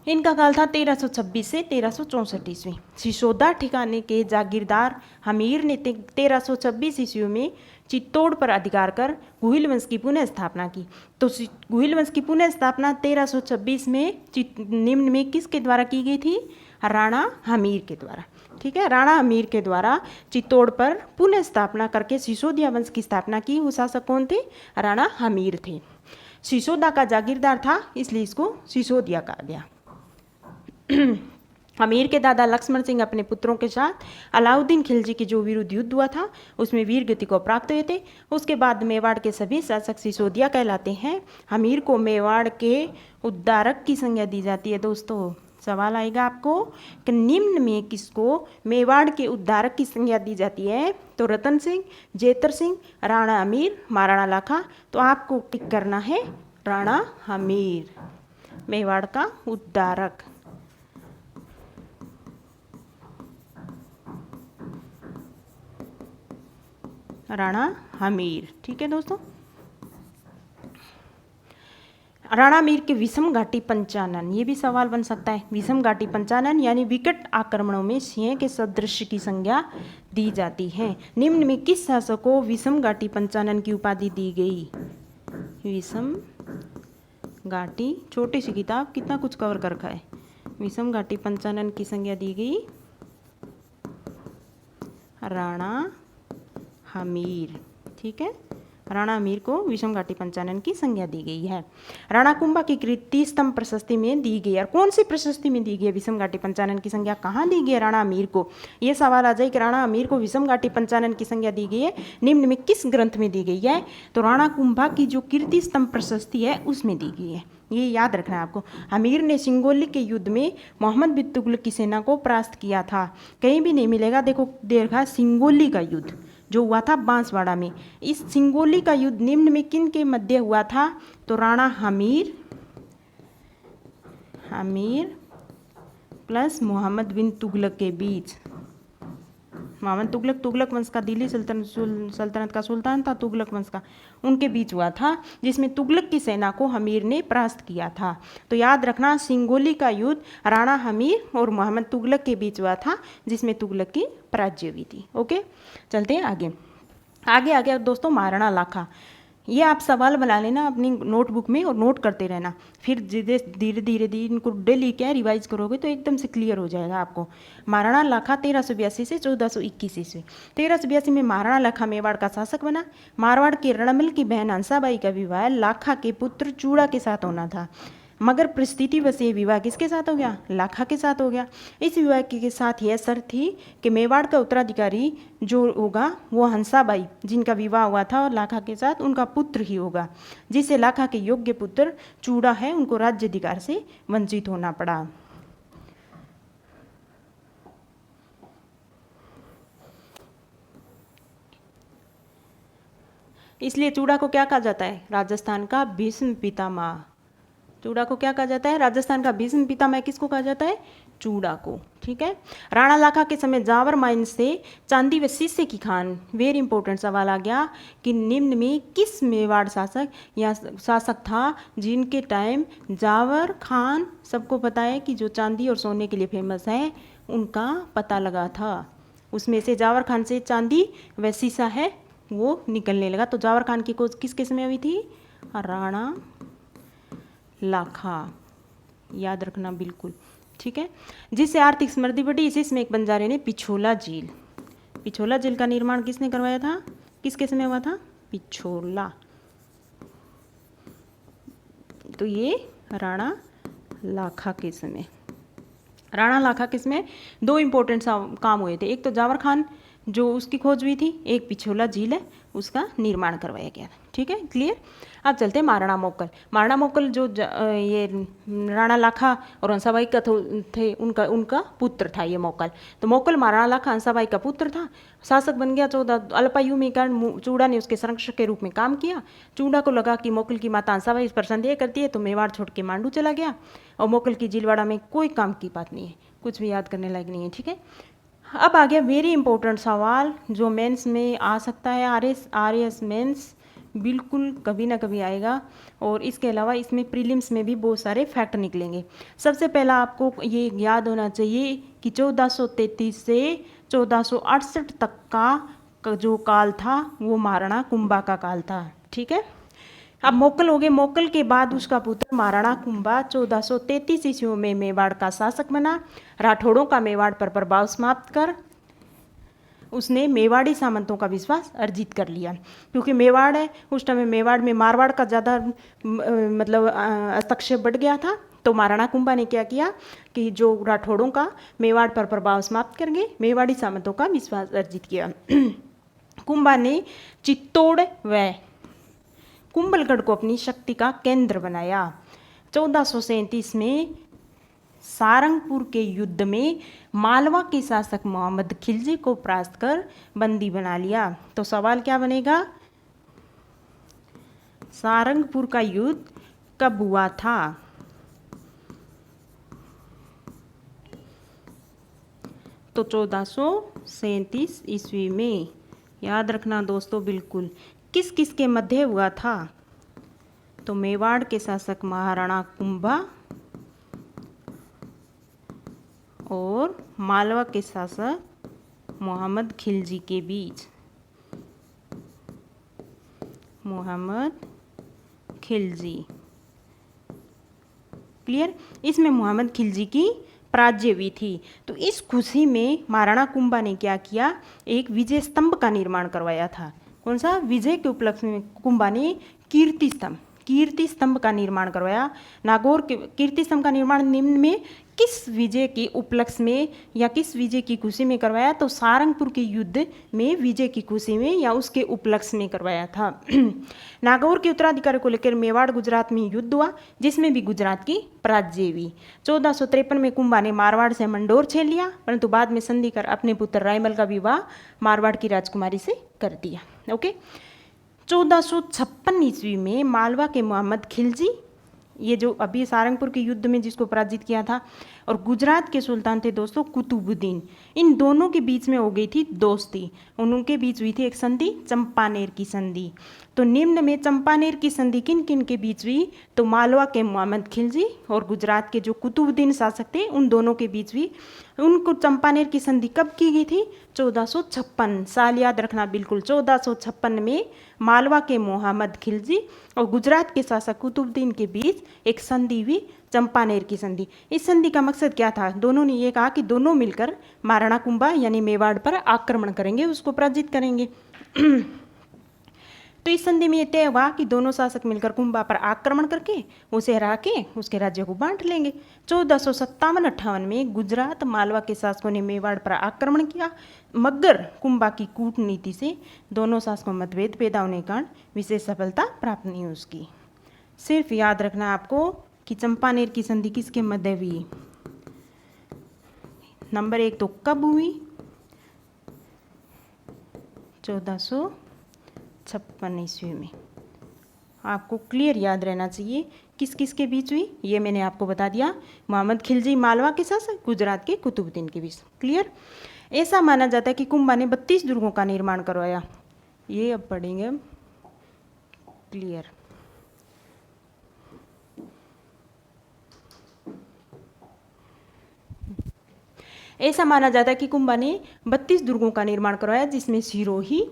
इनका काल था 1326 से 1364 ईस्वी। सिसोदा ठिकाने के जागीरदार हमीर ने 1326 ईस्वी में चित्तौड़ पर अधिकार कर गुहिल वंश की पुनः स्थापना की। तो गुहिल वंश की पुनः स्थापना 1326 में निम्न में किसके द्वारा की गई थी? राणा हमीर के द्वारा। ठीक है, राणा हमीर के द्वारा चित्तौड़ पर पुनः स्थापना करके सिसोदिया वंश की स्थापना की। वो शासक कौन थे? राणा हमीर थे। सिसोदा का जागीरदार था, इसलिए इसको सिसोदिया कहा गया। अमीर के दादा लक्ष्मण सिंह अपने पुत्रों के साथ अलाउद्दीन खिलजी की जो विरुद्ध युद्ध हुआ था उसमें वीर गति को प्राप्त हुए थे। उसके बाद मेवाड़ के सभी शासक सिसोदिया कहलाते हैं। हमीर को मेवाड़ के उद्धारक की संज्ञा दी जाती है। दोस्तों सवाल आएगा आपको कि निम्न में किसको मेवाड़ के उद्धारक की संज्ञा दी जाती है? तो रतन सिंह, जेतर सिंह, राणा अमीर, महाराणा लाखा। तो आपको टिक करना है राणा हमीर, मेवाड़ का उद्धारक। राणा हमीर। ठीक है दोस्तों, राणा मीर के विषम घाटी पंचानन, ये भी सवाल बन सकता है। विषम घाटी पंचानन यानी विकट आक्रमणों में सिंह के सदृश की संज्ञा दी जाती है। निम्न में किस शासक को विषम घाटी पंचानन की उपाधि दी गई? विषम घाटी, छोटी सी किताब कितना कुछ कवर कर रखा है। विषम घाटी पंचानन की संज्ञा दी गई राणा हमीर। ठीक है, राणा हमीर को विषम घाटी पंचानन की संज्ञा दी गई है। राणा कुंभा की कृति स्तंभ प्रशस्ति में दी गई है। और कौन सी प्रशस्ति में दी गई है विषम घाटी पंचानन की संज्ञा? कहाँ दी गई है राणा हमीर को? ये सवाल आ जाए कि राणा हमीर को विषम घाटी पंचानन की संज्ञा दी गई है, निम्न में किस ग्रंथ में दी गई है? तो राणा कुंभा की जो कीर्ति स्तंभ प्रशस्ति है उसमें दी गई है। ये याद रखना है आपको। हमीर ने सिंगोली के युद्ध में मोहम्मद बिन तुगलक की सेना को परास्त किया था। कहीं भी नहीं मिलेगा, देखो देखा सिंगोली का युद्ध जो हुआ था बांसवाड़ा में। इस सिंगोली का युद्ध निम्न में किन के मध्य हुआ था? तो राणा हमीर प्लस मोहम्मद बिन तुगलक के बीच। मोहम्मद तुगलक वंश का, दिल्ली सल्तनत का सुल्तान था तुगलक वंश का, उनके बीच हुआ था, जिसमें तुगलक की सेना को हमीर ने परास्त किया था। तो याद रखना सिंगोली का युद्ध राणा हमीर और मोहम्मद तुगलक के बीच हुआ था, जिसमें तुगलक की पराजय हुई थी। ओके, चलते हैं आगे। आगे दोस्तों महाराणा लाखा। ये आप सवाल बना लेना अपनी नोटबुक में और नोट करते रहना। फिर धीरे धीरे इनको डेली क्या रिवाइज करोगे तो एकदम से क्लियर हो जाएगा आपको। महाराणा लाखा 1382 से 1421 ईस्वी। 1382 में महाराणा लाखा मेवाड़ का शासक बना। मारवाड़ के रणमल की बहन हंसाबाई का विवाह लाखा के पुत्र चूड़ा के साथ होना था, मगर परिस्थिति वश ये विवाह किसके साथ हो गया? लाखा के साथ हो गया। इस विवाह के साथ यह शर्त थी कि मेवाड़ का उत्तराधिकारी जो होगा वो हंसाबाई, जिनका विवाह हुआ था और लाखा के साथ, उनका पुत्र ही होगा, जिससे लाखा के योग्य पुत्र चूड़ा है उनको राज्याधिकार से वंचित होना पड़ा। इसलिए चूड़ा को क्या कहा जाता है? राजस्थान का भीष्म पितामह। चूड़ा को क्या कहा जाता है? राजस्थान का भीष्म पितामह किसको कहा जाता है? चूड़ा को। ठीक है। राणा लाखा के समय जावर माइन से चांदी व शीशे की खान। वेरी इंपॉर्टेंट सवाल आ गया कि निम्न में किस मेवाड़ शासक या शासक था जिनके टाइम जावर खान, सबको पता है कि जो चांदी और सोने के लिए फेमस है, उनका पता लगा था। उसमें से जावर खान से चांदी व शीशा है वो निकलने लगा। तो जावर खान की खोज किसके समय हुई थी? राणा लाखा। याद रखना बिल्कुल। ठीक है। जिससे आर्थिक समृद्धि बढ़ी, इसमें एक बंजारे ने पिछोला झील। पिछोला झील का निर्माण किसने करवाया था? किसके समय हुआ था? पिछोला। तो ये राणा लाखा के समय। राणा लाखा के समय दो इंपॉर्टेंट काम हुए थे। एक तो जावर खान जो उसकी खोज हुई थी, एक पिछोला झील है उसका निर्माण करवाया गया था। ठीक है, क्लियर। अब चलते हैं महाराणा मोक्कल। महाराणा मोक्कल जो ये राणा लाखा और हंसाबाई का थे, उनका पुत्र था ये मोक्कल। तो मोक्कल महाराणा लाखा हंसाबाई का पुत्र था। शासक बन गया 14 अल्पायु में, कारण चूड़ा ने उसके संरक्षक के रूप में काम किया। चूड़ा को लगा कि मोक्कल की माता हंसाबाई इस पर संदेह करती है, तो मेवाड़ छोड़ के मांडू चला गया। और मोक्कल की झीलवाड़ा में कोई काम की बात नहीं है, कुछ भी याद करने लायक नहीं है। ठीक है। अब आ गया वेरी इंपॉर्टेंट सवाल जो मेंस में आ सकता है। आरएस मेंस बिल्कुल कभी ना कभी आएगा। और इसके अलावा इसमें प्रीलिम्स में भी बहुत सारे फैक्ट निकलेंगे। सबसे पहला आपको ये याद होना चाहिए कि 1433 से 1468 तक का जो काल था वो महाराणा कुंभा का काल था। ठीक है। अब मोक्कल हो गए। मोक्कल के बाद उसका पुत्र महाराणा कुंभा 1433 ईस्वी में मेवाड़ का शासक बना। राठौड़ों का मेवाड़ पर प्रभाव समाप्त कर उसने मेवाड़ी सामंतों का विश्वास अर्जित कर लिया। क्योंकि मेवाड़ है उस टाइम, मेवाड़ में मारवाड़ का ज़्यादा मतलब हस्तक्षेप बढ़ गया था। तो महाराणा कुंभा ने क्या किया कि जो राठौड़ों का मेवाड़ पर प्रभाव समाप्त करके मेवाड़ी सामंतों का विश्वास अर्जित किया। कुंभा ने चित्तौड़ व कुंभलगढ़ को अपनी शक्ति का केंद्र बनाया। 1437 में सारंगपुर के युद्ध में मालवा के शासक मोहम्मद खिलजी को परास्त कर बंदी बना लिया। तो सवाल क्या बनेगा? सारंगपुर का युद्ध कब हुआ था? तो 1437 ईस्वी में। याद रखना दोस्तों बिल्कुल। किस किस के मध्य हुआ था? तो मेवाड़ के शासक महाराणा कुंभा और मालवा के शासक मोहम्मद खिलजी के बीच, मोहम्मद खिलजी, क्लियर। इसमें मोहम्मद खिलजी की पराजय हुई थी। तो इस खुशी में महाराणा कुंभा ने क्या किया, एक विजय स्तंभ का निर्माण करवाया था। कौन सा? विजय के उपलक्ष्य में कुंभा ने कीर्ति स्तंभ का निर्माण करवाया। नागौर के कीर्ति स्तंभ का निर्माण निम्न में किस विजय के उपलक्ष्य में या किस विजय की खुशी में करवाया? तो सारंगपुर के युद्ध में विजय की खुशी में या उसके उपलक्ष्य में करवाया था। नागौर के उत्तराधिकारी को लेकर मेवाड़ गुजरात में युद्ध हुआ, जिसमें भी गुजरात की पराजय हुई। 1453 में कुंभा ने मारवाड़ से मंडोर छीन लिया, परंतु बाद में संधि कर अपने पुत्र रायमल का विवाह मारवाड़ की राजकुमारी से कर दिया। ओके। 1456 ईस्वी में मालवा के मोहम्मद खिलजी, ये जो अभी सारंगपुर के युद्ध में जिसको पराजित किया था, और गुजरात के सुल्तान थे दोस्तों कुतुबुद्दीन, इन दोनों के बीच में हो गई थी दोस्ती। उनके बीच हुई थी एक संधि, चंपानेर की संधि। तो निम्न में चंपानेर की संधि किन किन के बीच हुई? तो मालवा के मोहम्मद खिलजी और गुजरात के जो कुतुबुद्दीन शासक थे उन दोनों के बीच हुई। उनको चंपानेर की संधि कब की गई थी? 1456, साल याद रखना बिल्कुल। 1456 में मालवा के मोहम्मद खिलजी और गुजरात के शासक कुतुबुद्दीन के बीच एक संधि हुई, चंपानेर की संधि। इस संधि का मकसद क्या था? दोनों ने ये कहा कि दोनों मिलकर महाराणा कुंभा यानी मेवाड़ पर आक्रमण करेंगे, उसको पराजित करेंगे। तो इस संधि में यह तय हुआ कि दोनों शासक मिलकर कुंभा पर आक्रमण करके उसे हरा के उसके राज्य को बांट लेंगे। 1457-58 में गुजरात मालवा के शासकों ने मेवाड़ पर आक्रमण किया, मगर कुंभा की कूटनीति से दोनों शासकों में मतभेद पैदा होने के कारण विशेष सफलता प्राप्त नहीं हुई उसकी। सिर्फ याद रखना आपको कि चंपानेर की संधि किसके मध्य हुई? नंबर 1 तो कब हुई? 1456 ईस्वी में। आपको क्लियर याद रहना चाहिए किस किस के बीच हुई, ये मैंने आपको बता दिया। मोहम्मद खिलजी मालवा के शासक, गुजरात के कुतुबुद्दीन के बीच। क्लियर। ऐसा माना जाता है कि कुंभा ने 32 दुर्गों का निर्माण करवाया। ये अब पढ़ेंगे हम। क्लियर। ऐसा माना जाता है कि कुंभा ने 32 दुर्गों का निर्माण करवाया, जिसमें सिरोही,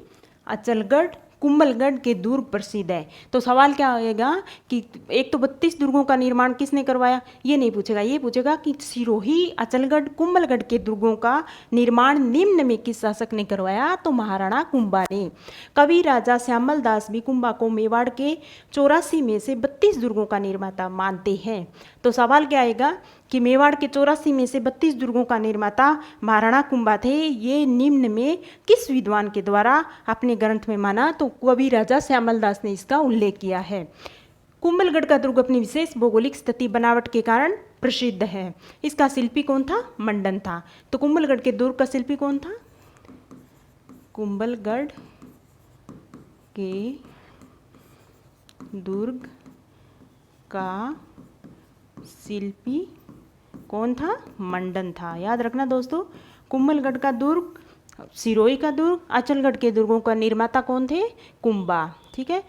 अचलगढ़, कुंभलगढ़ के दुर्ग प्रसिद्ध है। तो सवाल क्या होएगा कि एक तो 32 दुर्गों का निर्माण किसने करवाया, ये नहीं पूछेगा, ये पूछेगा कि सिरोही, अचलगढ़, कुंभलगढ़ के दुर्गों का निर्माण निम्न में किस शासक ने करवाया? तो महाराणा कुंभा ने। कवि राजा श्यामल दास भी कुंभा को मेवाड़ के 84 में से 32 दुर्गों का निर्माता मानते हैं। तो सवाल क्या आएगा कि मेवाड़ के 84 में से 32 दुर्गों का निर्माता महाराणा कुंभा थे। ये निम्न में किस विद्वान के द्वारा अपने ग्रंथ में माना? तो कवि राजा श्यामल दास ने इसका उल्लेख किया है। कुंभलगढ़ का दुर्ग अपनी विशेष भौगोलिक स्थिति बनावट के कारण प्रसिद्ध है। इसका शिल्पी कौन था? मंडन था। तो कुंभलगढ़ के दुर्ग का शिल्पी कौन था? कुंभलगढ़ के दुर्ग का शिल्पी कौन था? मंडन था। याद रखना दोस्तों, कुंभलगढ़ का दुर्ग, सिरोही का दुर्ग, अचलगढ़ के दुर्गों का निर्माता कौन थे? कुंभा। ठीक है।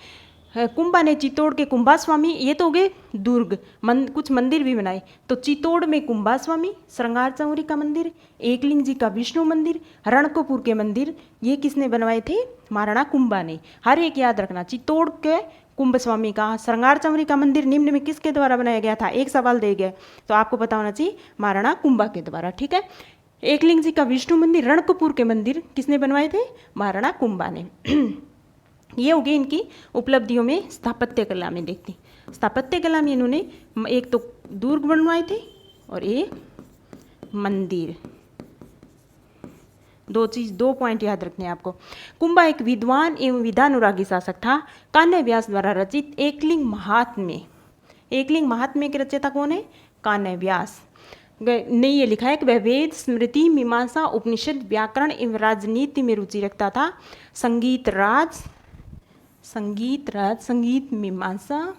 कुंभा ने चित्तौड़ के कुंभा स्वामी, ये तो हो गए दुर्ग, कुछ मंदिर भी बनाए। तो चित्तौड़ में कुंभा स्वामी, श्रृंगार चौरी का मंदिर, एकलिंग जी का विष्णु मंदिर, रणकपुर के मंदिर, ये किसने बनवाए थे? महाराणा कुंभा ने। हर एक याद रखना। चित्तौड़ के कुंभ स्वामी का, श्रृंगार चौरी का मंदिर निम्न में किसके द्वारा बनाया गया था? एक सवाल दे गया तो आपको पता होना चाहिए, महाराणा कुंभा के द्वारा। ठीक है। एकलिंग जी का विष्णु मंदिर, रणकपुर के मंदिर किसने बनवाए थे? महाराणा कुंभा ने। ये हो गई इनकी उपलब्धियों में स्थापत्य कला में। देखते हैं स्थापत्य कला में इन्होंने एक तो दुर्ग बनवाए थे और एक मंदिर। दो पॉइंट याद रखने हैं आपको। कुंभा एक विद्वान एवं विधानुरागी शासक था। कान्य व्यास द्वारा रचित एकलिंग महात्म्य, एकलिंग महात्म्य के रचयिता कौन है? कान्य व्यास ने ये लिखा है कि वह वेद, स्मृति, मीमांसा, उपनिषद, व्याकरण एवं राजनीति में रुचि रखता था। संगीत राज, संगीत मीमांसा,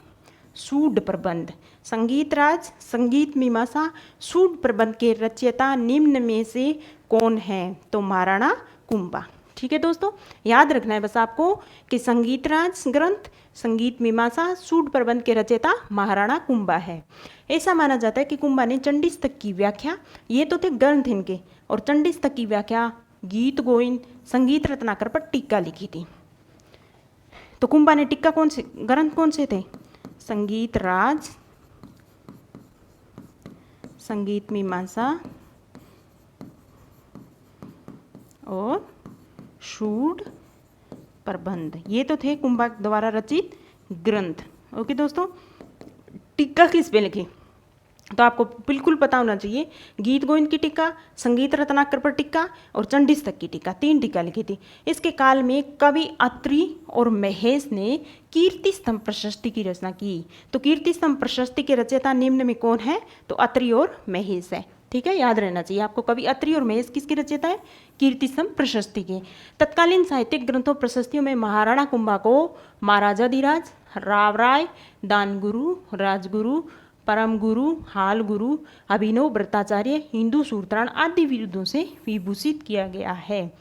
सूड प्रबंध, संगीत राज, संगीत मीमांसा, सूड प्रबंध के रचयिता निम्न में से कौन है? तो महाराणा कुंभा। ठीक है दोस्तों, याद रखना है बस आपको कि संगीतराज ग्रंथ संगीत मीमांसा सूड प्रबंध के रचयिता महाराणा कुंभा है। ऐसा माना जाता है कि कुंभा ने चंडीस्तक की व्याख्या, ये तो थे ग्रंथ इनके, और चंडीस्तक की व्याख्या गीत गोविंद संगीत रत्नाकर पर टीका लिखी थी। तो कुंभा ने टीका कौन से ग्रंथ कौन से थे? संगीत राज, संगीत मीमांसा और शूड प्रबंध, ये तो थे कुंभा द्वारा रचित ग्रंथ। ओके दोस्तों, टीका किस पे लिखी तो आपको बिल्कुल पता होना चाहिए। गीत गोविंद की टीका, संगीत रत्नाकर पर टीका और चंडीस्तक की टीका, 3 टीका लिखी थी। इसके काल में कवि अत्रि और महेश ने कीर्ति स्तंभ प्रशस्ति की रचना की। तो कीर्ति स्तंभ प्रशस्ति के रचयिता निम्न में कौन है? तो अत्रि और महेश है। ठीक है, याद रहना चाहिए आपको, कवि अत्रि और महेश किसकी रचयिता है? कीर्ति स्तंभ प्रशस्ति के। तत्कालीन साहित्यिक ग्रंथों प्रशस्तियों में महाराणा कुंभा को महाराजाधिराज, राव राय, दानगुरु, राजगुरु, परम गुरु, हाल गुरु, अभिनव व्रताचार्य, हिंदू सूत्रधार आदि विरुद्धों से विभूषित किया गया है।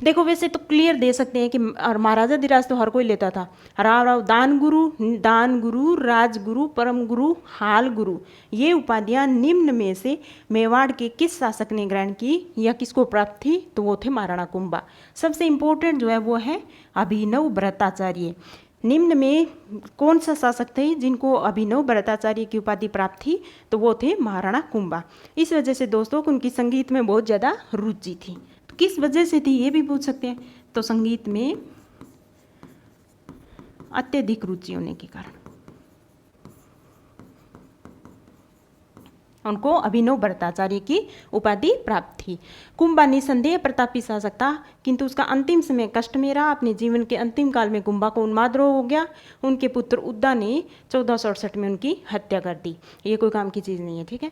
देखो वैसे तो क्लियर दे सकते हैं कि महाराजाधिराज तो हर कोई लेता था। राव राव, दान गुरु, राजगुरु, परम गुरु, हाल गुरु, ये उपाधियां निम्न में से मेवाड़ के किस शासक ने ग्रहण की या किसको प्राप्त थी? तो वो थे महाराणा कुंभा। सबसे इंपॉर्टेंट जो है वो है अभिनव व्रताचार्य। निम्न में कौन सा शासक थे जिनको अभिनव व्रताचार्य की उपाधि प्राप्त थी? तो वो थे महाराणा कुंभा। इस वजह से दोस्तों उनकी संगीत में बहुत ज़्यादा रुचि थी। तो किस वजह से थी ये भी पूछ सकते हैं। तो संगीत में अत्यधिक रुचि होने के कारण उनको अभिनव व्रताचार्य की उपाधि प्राप्त थी। कुंभा निसंदेह प्रतापी शासक था, किंतु उसका अंतिम समय कष्ट में रहा। अपने जीवन के अंतिम काल में कुंभा को उन्माद रोग हो गया। उनके पुत्र उद्दा ने 1468 में उनकी हत्या कर दी। ये कोई काम की चीज़ नहीं है। ठीक है,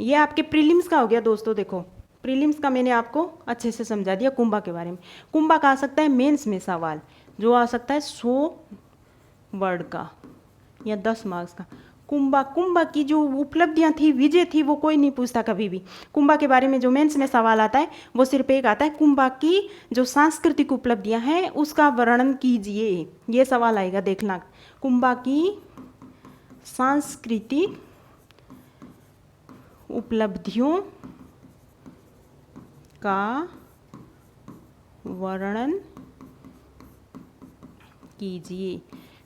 ये आपके प्रीलिम्स का हो गया दोस्तों। देखो प्रीलिम्स का मैंने आपको अच्छे से समझा दिया कुंभा के बारे में। कुंभा का आ सकता है मेंस में सवाल, जो आ सकता है 100 वर्ड का या 10 मार्क्स का। कुंभा की जो उपलब्धियां थी, विजय थी, वो कोई नहीं पूछता कभी भी। कुंभा के बारे में जो मेंस में सवाल आता है वो सिर्फ एक आता है, कुंभा की जो सांस्कृतिक उपलब्धियां हैं उसका वर्णन कीजिए। ये सवाल आएगा, देखना। कुंभा की सांस्कृतिक उपलब्धियों का वर्णन कीजिए।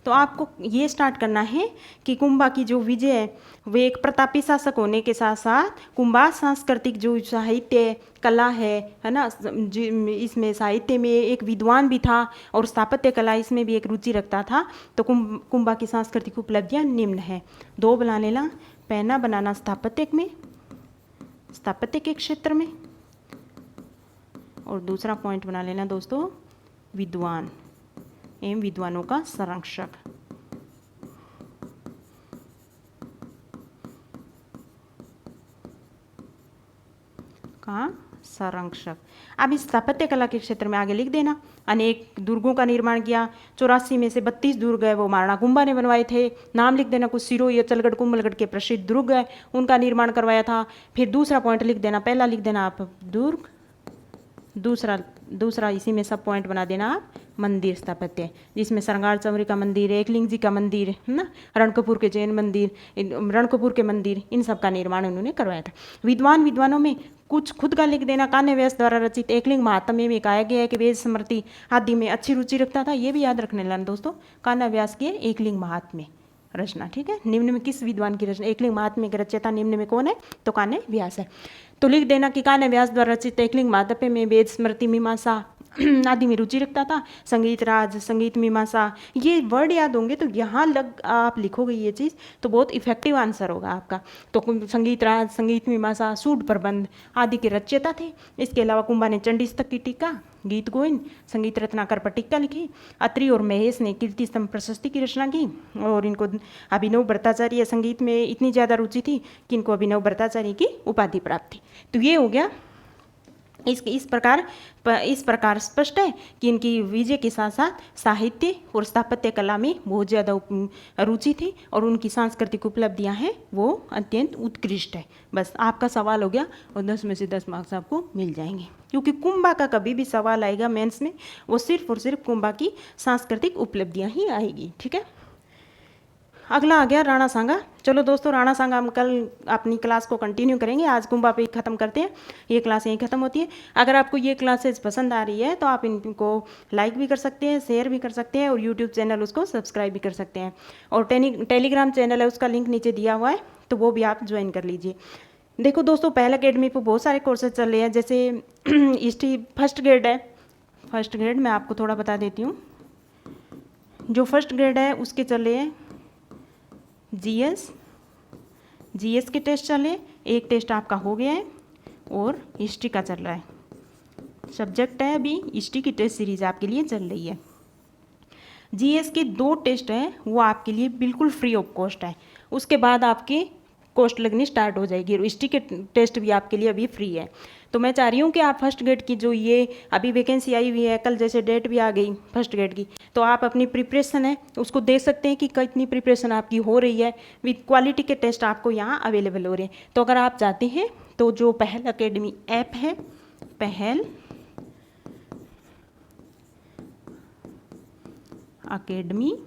तो आपको ये स्टार्ट करना है कि कुंभा की जो विजय है वे एक प्रतापी शासक होने के साथ साथ कुंभा सांस्कृतिक जो साहित्य कला है ना, इसमें साहित्य में एक विद्वान भी था और स्थापत्य कला इसमें भी एक रुचि रखता था। तो कुंभा की सांस्कृतिक उपलब्धियां निम्न है। 2 बना लेना, पहना बनाना स्थापत्य के क्षेत्र में, और दूसरा पॉइंट बना लेना दोस्तों विद्वान एवं विद्वानों का संरक्षक। संरक्षक। अब इस स्थापत्य कला के क्षेत्र में आगे लिख देना, अनेक दुर्गों का निर्माण किया। 84 में से 32 दुर्ग है वो महाराणा कुंभा ने बनवाए थे। नाम लिख देना, कुछ सिरोही, अचलगढ़, कुंभलगढ़ के प्रसिद्ध दुर्ग है उनका निर्माण करवाया था। फिर दूसरा पॉइंट लिख देना, पहला लिख देना आप दुर्ग, दूसरा इसी में सब पॉइंट बना देना आप मंदिर स्थापत्य, जिसमें सरंगार चौरी का मंदिर, एकलिंग जी का मंदिर है ना, रणकपुर के जैन मंदिर, रणकपुर के मंदिर, इन सब का निर्माण उन्होंने करवाया था। विद्वानों में कुछ खुद का लिख देना। कान्य व्यास द्वारा रचित एकलिंग महात्म्य में कहा गया है कि वेद स्मृति आदि में अच्छी रुचि रखता था। ये भी याद रखने लाना दोस्तों, कान्य व्यास की एकलिंग महात्म्य रचना। ठीक है, निम्न में किस विद्वान की रचना? एकलिंग महात्म्य के रचयिता निम्न में कौन है? तो कान्य व्यास है। तो लिख देना कि कान्य व्यास द्वारा रचित एकलिंग महात्म्य में वेद स्मृति मीमांसा आदि में रुचि रखता था। संगीत राज, संगीत मीमांसा, ये वर्ड याद होंगे तो यहाँ आप लिखोगे ये चीज़ तो बहुत इफेक्टिव आंसर होगा आपका। तो संगीत राज, संगीत मीमांसा, सूड प्रबंध आदि के रचयिता थे। इसके अलावा कुंभा ने चंडीस्तक की टीका, गीत गोविंद, संगीत रत्नाकर पर टीका लिखी। अत्रि और महेश ने कीर्ति स्तंभ प्रशस्ति की रचना की और इनको अभिनव व्रताचार्य, संगीत में इतनी ज़्यादा रुचि थी कि इनको अभिनव व्रताचार्य की उपाधि प्राप्त थी। तो ये हो गया इस प्रकार स्पष्ट है कि इनकी विजय के साथ साथ साहित्य और स्थापत्य कला में बहुत ज़्यादा रुचि थी और उनकी सांस्कृतिक उपलब्धियां हैं वो अत्यंत उत्कृष्ट है। बस आपका सवाल हो गया और 10 में से 10 मार्क्स आपको मिल जाएंगे, क्योंकि कुंभा का कभी भी सवाल आएगा मेंस में वो सिर्फ और सिर्फ कुंभा की सांस्कृतिक उपलब्धियां ही आएगी। ठीक है, अगला आ गया राणा सांगा। चलो दोस्तों, राणा सांगा हम कल अपनी क्लास को कंटिन्यू करेंगे, आज कुंभा पे ख़त्म करते हैं। ये क्लास यहीं ख़त्म होती है। अगर आपको ये क्लासेस पसंद आ रही है तो आप इनको लाइक भी कर सकते हैं, शेयर भी कर सकते हैं और यूट्यूब चैनल उसको सब्सक्राइब भी कर सकते हैं। और टेलीग्राम चैनल है, उसका लिंक नीचे दिया हुआ है, तो वो भी आप ज्वाइन कर लीजिए। देखो दोस्तों, पहल अकेडमी पर बहुत सारे कोर्सेज चल रहे हैं, जैसे हिस्ट्री फर्स्ट ग्रेड है। फर्स्ट ग्रेड मैं आपको थोड़ा बता देती हूँ। जो फर्स्ट ग्रेड है उसके चल रहे हैं जीएस के टेस्ट चले, एक टेस्ट आपका हो गया है और हिस्ट्री का चल रहा है। सब्जेक्ट है अभी हिस्ट्री की टेस्ट सीरीज आपके लिए चल रही है। जीएस के 2 टेस्ट हैं वो आपके लिए बिल्कुल फ्री ऑफ कॉस्ट है, उसके बाद आपके कॉस्ट लगनी स्टार्ट हो जाएगी। और हिस्ट्री के टेस्ट भी आपके लिए अभी फ्री है। तो मैं चाह रही हूँ कि आप फर्स्ट ग्रेड की जो ये अभी वैकेंसी आई हुई है, कल जैसे डेट भी आ गई फर्स्ट ग्रेड की, तो आप अपनी प्रिपरेशन है उसको देख सकते हैं कि कितनी प्रिपरेशन आपकी हो रही है। विद क्वालिटी के टेस्ट आपको यहाँ अवेलेबल हो रहे हैं। तो अगर आप चाहते हैं तो जो पहल अकेडमी ऐप है, पहल अकेडमी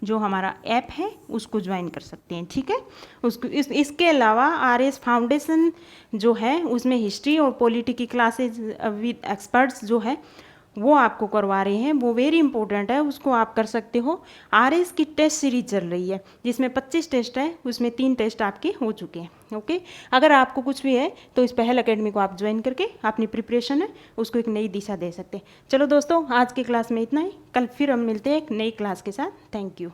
जो हमारा ऐप है उसको ज्वाइन कर सकते हैं। ठीक है, उसको इसके अलावा आरएस फाउंडेशन जो है उसमें हिस्ट्री और पॉलिटी की क्लासेज विद एक्सपर्ट्स जो है वो आपको करवा रहे हैं, वो वेरी इंपॉर्टेंट है, उसको आप कर सकते हो। आरएस की टेस्ट सीरीज चल रही है जिसमें 25 टेस्ट है, उसमें 3 टेस्ट आपके हो चुके हैं। ओके, अगर आपको कुछ भी है तो इस पहल अकेडमी को आप ज्वाइन करके अपनी प्रिपरेशन है उसको एक नई दिशा दे सकते हैं। चलो दोस्तों, आज की क्लास में इतना ही, कल फिर हम मिलते हैं एक नई क्लास के साथ। Thank you.